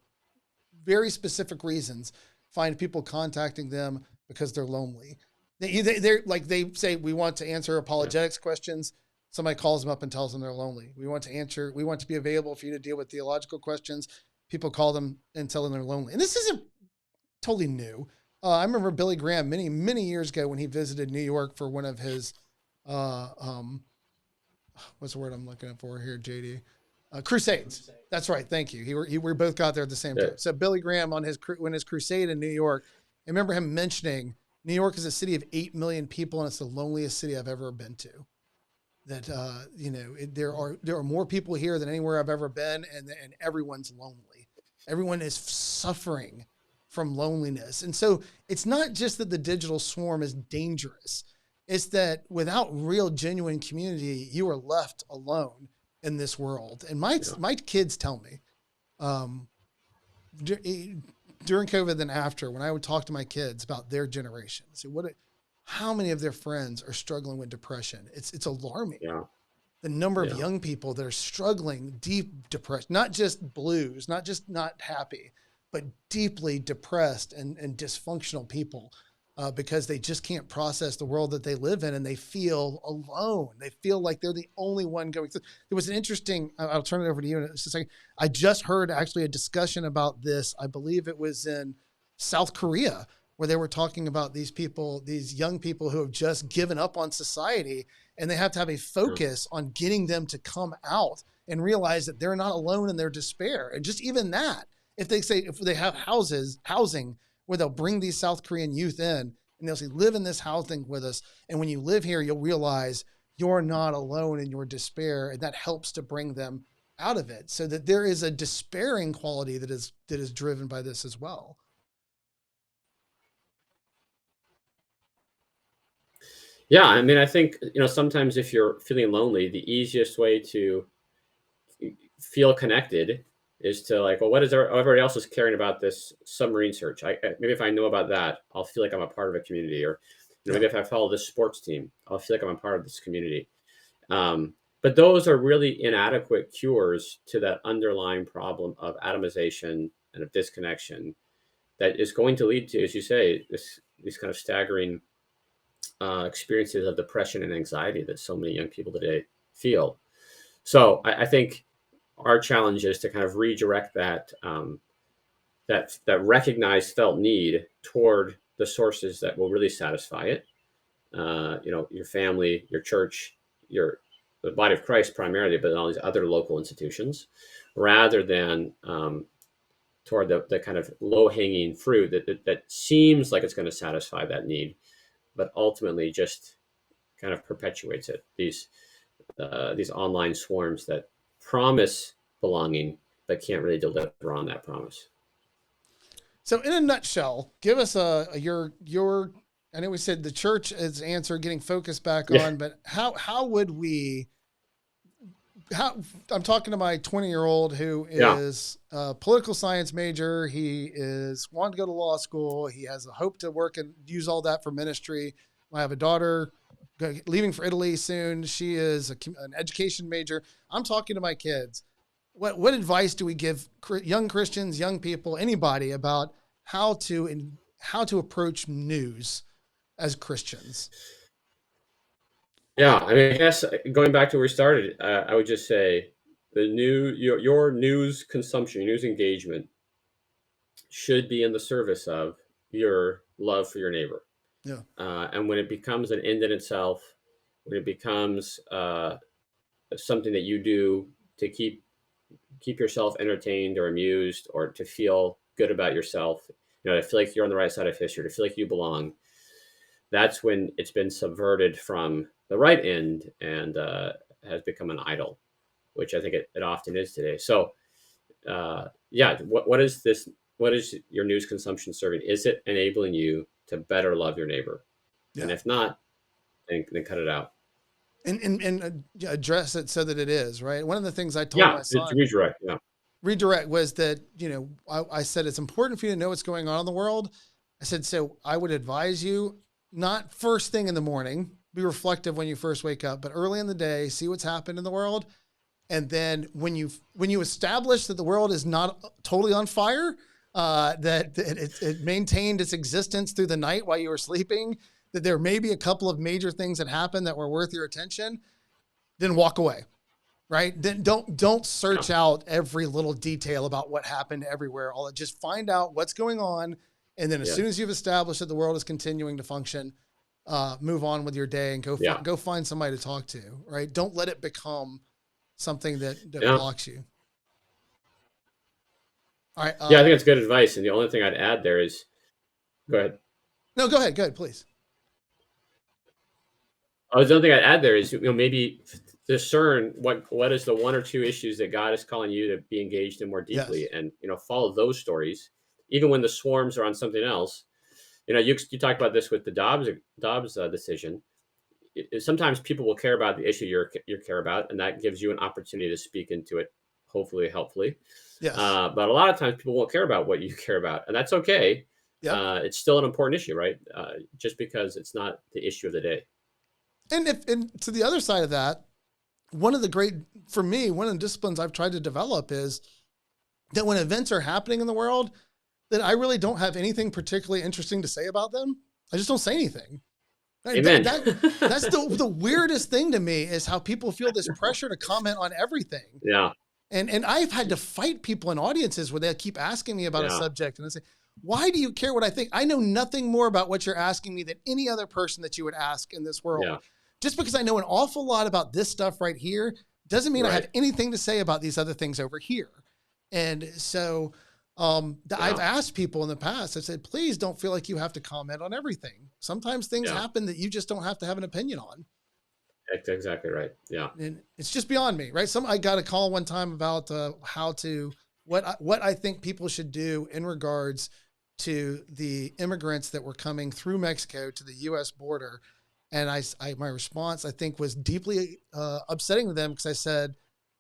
very specific reasons, find people contacting them because they're lonely. They're like, they say, we want to answer apologetics questions. Somebody calls them up and tells them they're lonely. We want to be available for you to deal with theological questions. People call them and tell them they're lonely. And this isn't totally new. I remember Billy Graham many, many years ago when he visited New York for one of his, what's the word I'm looking for here, JD? Crusades. That's right. Thank you. We both got there at the same time. So Billy Graham on his crusade in New York, I remember him mentioning New York is a city of 8 million people, and it's the loneliest city I've ever been to. That there are more people here than anywhere I've ever been, and everyone's lonely. Everyone is suffering from loneliness. And so it's not just that the digital swarm is dangerous. It's that without real, genuine community, you are left alone in this world. And my kids tell me, during COVID and after, when I would talk to my kids about their generation, say how many of their friends are struggling with depression? It's alarming.
Yeah.
The number of young people that are struggling, deep depression, not just blues, not just not happy, but deeply depressed and dysfunctional people, because they just can't process the world that they live in, and they feel alone. They feel like they're the only one going through. There was an interesting, I'll turn it over to you in a second. I just heard actually a discussion about this. I believe it was in South Korea, where they were talking about these people, these young people who have just given up on society, and they have to have a focus on getting them to come out and realize that they're not alone in their despair. And just even that, if they have housing where they'll bring these South Korean youth in and they'll say, live in this housing with us. And when you live here, you'll realize you're not alone in your despair. And that helps to bring them out of it, so that there is a despairing quality that is driven by this as well.
Yeah, I mean, I think, sometimes if you're feeling lonely, the easiest way to feel connected is to like, well, what is everybody else is caring about this submarine search? Maybe if I know about that, I'll feel like I'm a part of a community, or maybe if I follow this sports team, I'll feel like I'm a part of this community. But those are really inadequate cures to that underlying problem of atomization and of disconnection that is going to lead to, as you say, these kind of staggering experiences of depression and anxiety that so many young people today feel. So I think our challenge is to kind of redirect that recognized felt need toward the sources that will really satisfy it. Your family, your church, the body of Christ primarily, but all these other local institutions, rather than toward the kind of low hanging fruit that seems like it's going to satisfy that need, but ultimately just kind of perpetuates it. These online swarms that promise belonging but can't really deliver on that promise.
So in a nutshell, give us your I know we said the church is answer getting focused back
Yeah.
on, but how would we I'm talking to my 20-year-old who
Yeah.
is a political science major. He is wanting to go to law school. He has a hope to work and use all that for ministry. I have a daughter leaving for Italy soon. She is an education major. I'm talking to my kids. What advice do we give young Christians, young people, anybody about how to approach news as Christians?
Yeah, I mean, I guess going back to where we started, I would just say your news consumption, your news engagement should be in the service of your love for your neighbor.
Yeah.
And when it becomes an end in itself, when it becomes something that you do to keep yourself entertained or amused, or to feel good about yourself, to feel like you're on the right side of history, to feel like you belong, that's when it's been subverted from the right end and has become an idol, which I think it often is today. So, what is this? What is your news consumption serving? Is it enabling you to better love your neighbor?
Yeah.
And if not, then cut it out.
And address it so that it is right. One of the things I told my son,
it's redirect. Yeah.
Redirect was that, I said, it's important for you to know what's going on in the world. I said, so I would advise you not first thing in the morning, be reflective when you first wake up, but early in the day, see what's happened in the world. And then when you establish that the world is not totally on fire, that it maintained its existence through the night while you were sleeping, that there may be a couple of major things that happened that were worth your attention, then walk away. Right. Then don't search out every little detail about what happened everywhere. Just find out what's going on. And then as soon as you've established that the world is continuing to function, move on with your day and go find somebody to talk to. Right. Don't let it become something that blocks you. All right.
I think that's good advice. And the only thing I'd add there is, go ahead.
No, go ahead. Go ahead, please.
The only thing I'd add there is, maybe discern what is the one or two issues that God is calling you to be engaged in more deeply, and follow those stories, even when the swarms are on something else. You talked about this with the Dobbs decision. Sometimes people will care about the issue you care about, and that gives you an opportunity to speak into it, hopefully helpfully.
Yes.
But a lot of times people won't care about what you care about, and that's okay. Yep. It's still an important issue, right? Just because it's not the issue of the day.
And to the other side of that, one of the disciplines I've tried to develop is that when events are happening in the world, that I really don't have anything particularly interesting to say about them. I just don't say anything.
Amen.
That's the weirdest thing to me, is how people feel this pressure to comment on everything.
Yeah.
And I've had to fight people in audiences where they keep asking me about a subject, and I say, why do you care what I think? I know nothing more about what you're asking me than any other person that you would ask in this world. Yeah. Just because I know an awful lot about this stuff right here doesn't mean I have anything to say about these other things over here. And so I've asked people in the past, I said, please don't feel like you have to comment on everything. Sometimes things happen that you just don't have to have an opinion on.
That's exactly right. Yeah.
And it's just beyond me, right? I got a call one time about what I think people should do in regards to the immigrants that were coming through Mexico to the U.S. border. And my response, I think, was deeply upsetting to them, because I said,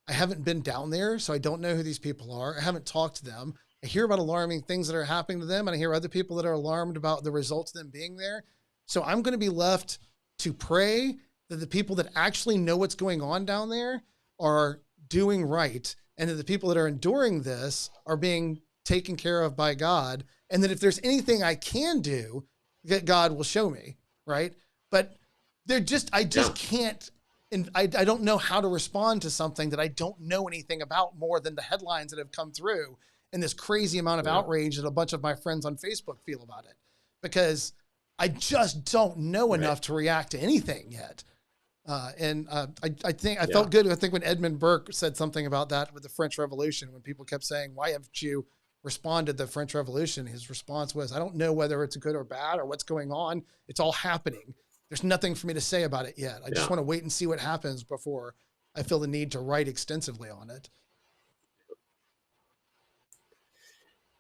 I haven't been down there, so I don't know who these people are. I haven't talked to them. I hear about alarming things that are happening to them, and I hear other people that are alarmed about the results of them being there. So I'm going to be left to pray that the people that actually know what's going on down there are doing right, and that the people that are enduring this are being taken care of by God, and that if there's anything I can do, that God will show me, right? But I just can't, and I don't know how to respond to something that I don't know anything about more than the headlines that have come through and this crazy amount of outrage that a bunch of my friends on Facebook feel about it, because I just don't know enough to react to anything yet. I think I felt good. I think when Edmund Burke said something about that with the French Revolution, when people kept saying, why haven't you responded to the French Revolution? His response was, I don't know whether it's good or bad or what's going on. It's all happening. There's nothing for me to say about it yet. I just want to wait and see what happens before I feel the need to write extensively on it.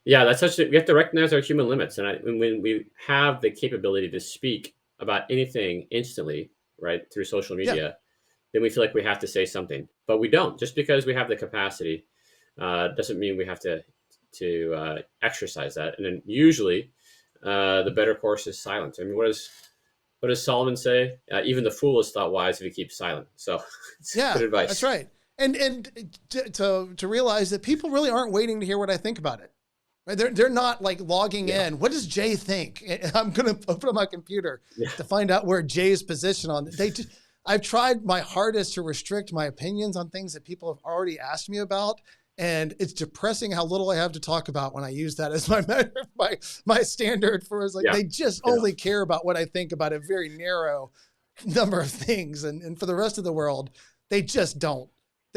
Yeah, we have to recognize our human limits. And when we have the capability to speak about anything instantly, right, through social media, then we feel like we have to say something, but we don't. Just because we have the capacity doesn't mean we have to exercise that. And then usually the better course is silence. I mean, what does Solomon say? Even the fool is thought wise if he keeps silent. So good advice.
That's right. And to realize that people really aren't waiting to hear what I think about it. Right? They're not like logging in. What does Jay think? I'm going to open up my computer to find out where Jay's position on it. I've tried my hardest to restrict my opinions on things that people have already asked me about. And it's depressing how little I have to talk about when I use that as my standard for they just only care about what I think about a very narrow number of things. And for the rest of the world, they just don't.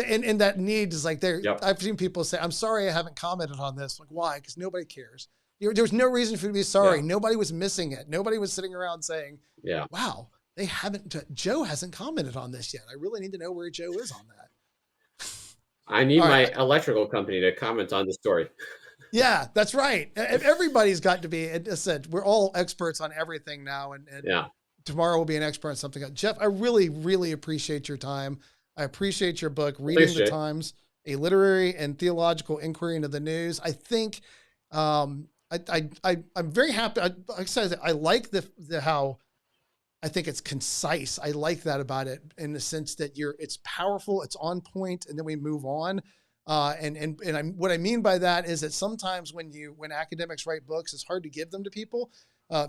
And that need is like I've seen people say, I'm sorry I haven't commented on this. Like, why? Because nobody cares. There was no reason for you to be sorry. Yeah. Nobody was missing it. Nobody was sitting around saying, wow, Joe hasn't commented on this yet. I really need to know where Joe is on that.
I need my electrical company to comment on the story.
Yeah, that's right. Everybody's got to be, as I said, we're all experts on everything now. And tomorrow we'll be an expert on something else. Jeff, I really, really appreciate your time. I appreciate your book, Reading the Times, A Literary and Theological Inquiry into the News. I think I'm very happy. Like I said, I like how I think it's concise. I like that about it in the sense that it's powerful, it's on point, and then we move on. What I mean by that is that sometimes when academics write books, it's hard to give them to people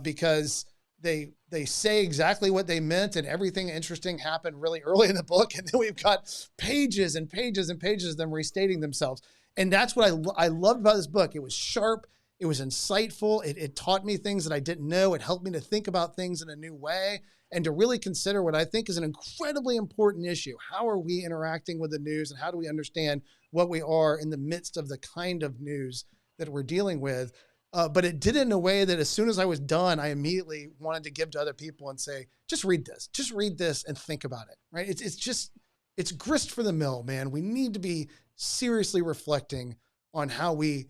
because they say exactly what they meant and everything interesting happened really early in the book. And then we've got pages and pages and pages of them restating themselves. And that's what I loved about this book. It was sharp. It was insightful. It taught me things that I didn't know. It helped me to think about things in a new way and to really consider what I think is an incredibly important issue. How are we interacting with the news, and how do we understand what we are in the midst of the kind of news that we're dealing with? But it did it in a way that as soon as I was done, I immediately wanted to give to other people and say, just read this and think about it, right? It's grist for the mill, man. We need to be seriously reflecting on how we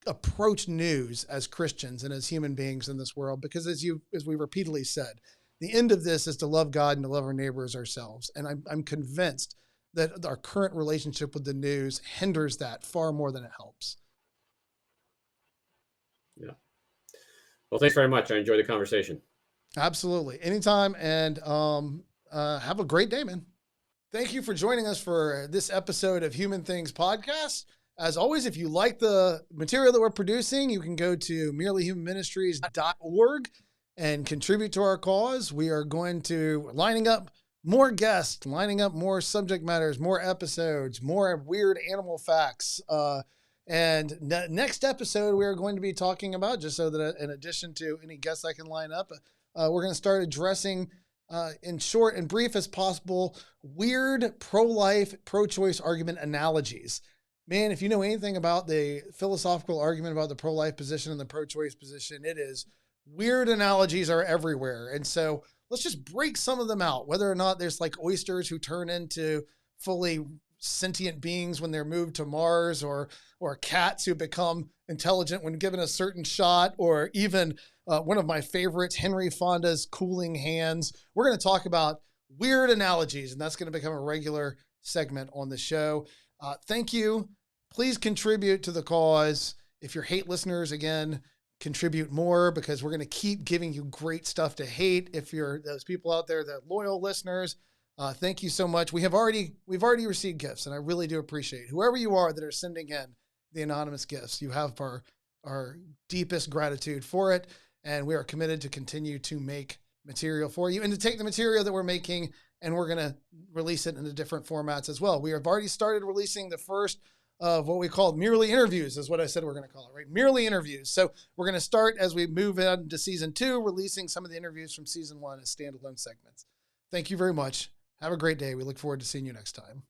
approach news as Christians and as human beings in this world, because as we repeatedly said, the end of this is to love God and to love our neighbor as ourselves. And I'm convinced that our current relationship with the news hinders that far more than it helps.
Yeah. Well, thanks very much. I enjoyed the conversation.
Absolutely. Anytime. And have a great day, man. Thank you for joining us for this episode of Human Things Podcast. As always, if you like the material that we're producing, you can go to merelyhumanministries.org and contribute to our cause. We are going to lining up more guests, lining up more subject matters, more episodes, more weird animal facts. And next episode, we are going to be talking about, just so that in addition to any guests I can line up, we're going to start addressing in short and brief as possible, weird pro-life, pro-choice argument analogies. Man, if you know anything about the philosophical argument about the pro-life position and the pro-choice position, it is weird analogies are everywhere. And so let's just break some of them out, whether or not there's like oysters who turn into fully sentient beings when they're moved to Mars, or cats who become intelligent when given a certain shot, or even one of my favorites, Henry Fonda's cooling hands. We're going to talk about weird analogies, and that's going to become a regular segment on the show. Thank you. Please contribute to the cause. If you're hate listeners, again, contribute more, because we're going to keep giving you great stuff to hate. If you're those people out there that are loyal listeners, Thank you so much. We've already received gifts, and I really do appreciate it. Whoever you are that are sending in the anonymous gifts. You have our deepest gratitude for it, and we are committed to continue to make material for you and to take the material that we're making, and we're going to release it into different formats as well. We have already started releasing the first of what we call merely interviews, is what I said we're going to call it, right? Merely interviews. So we're going to start as we move into season 2, releasing some of the interviews from season 1 as standalone segments. Thank you very much. Have a great day. We look forward to seeing you next time.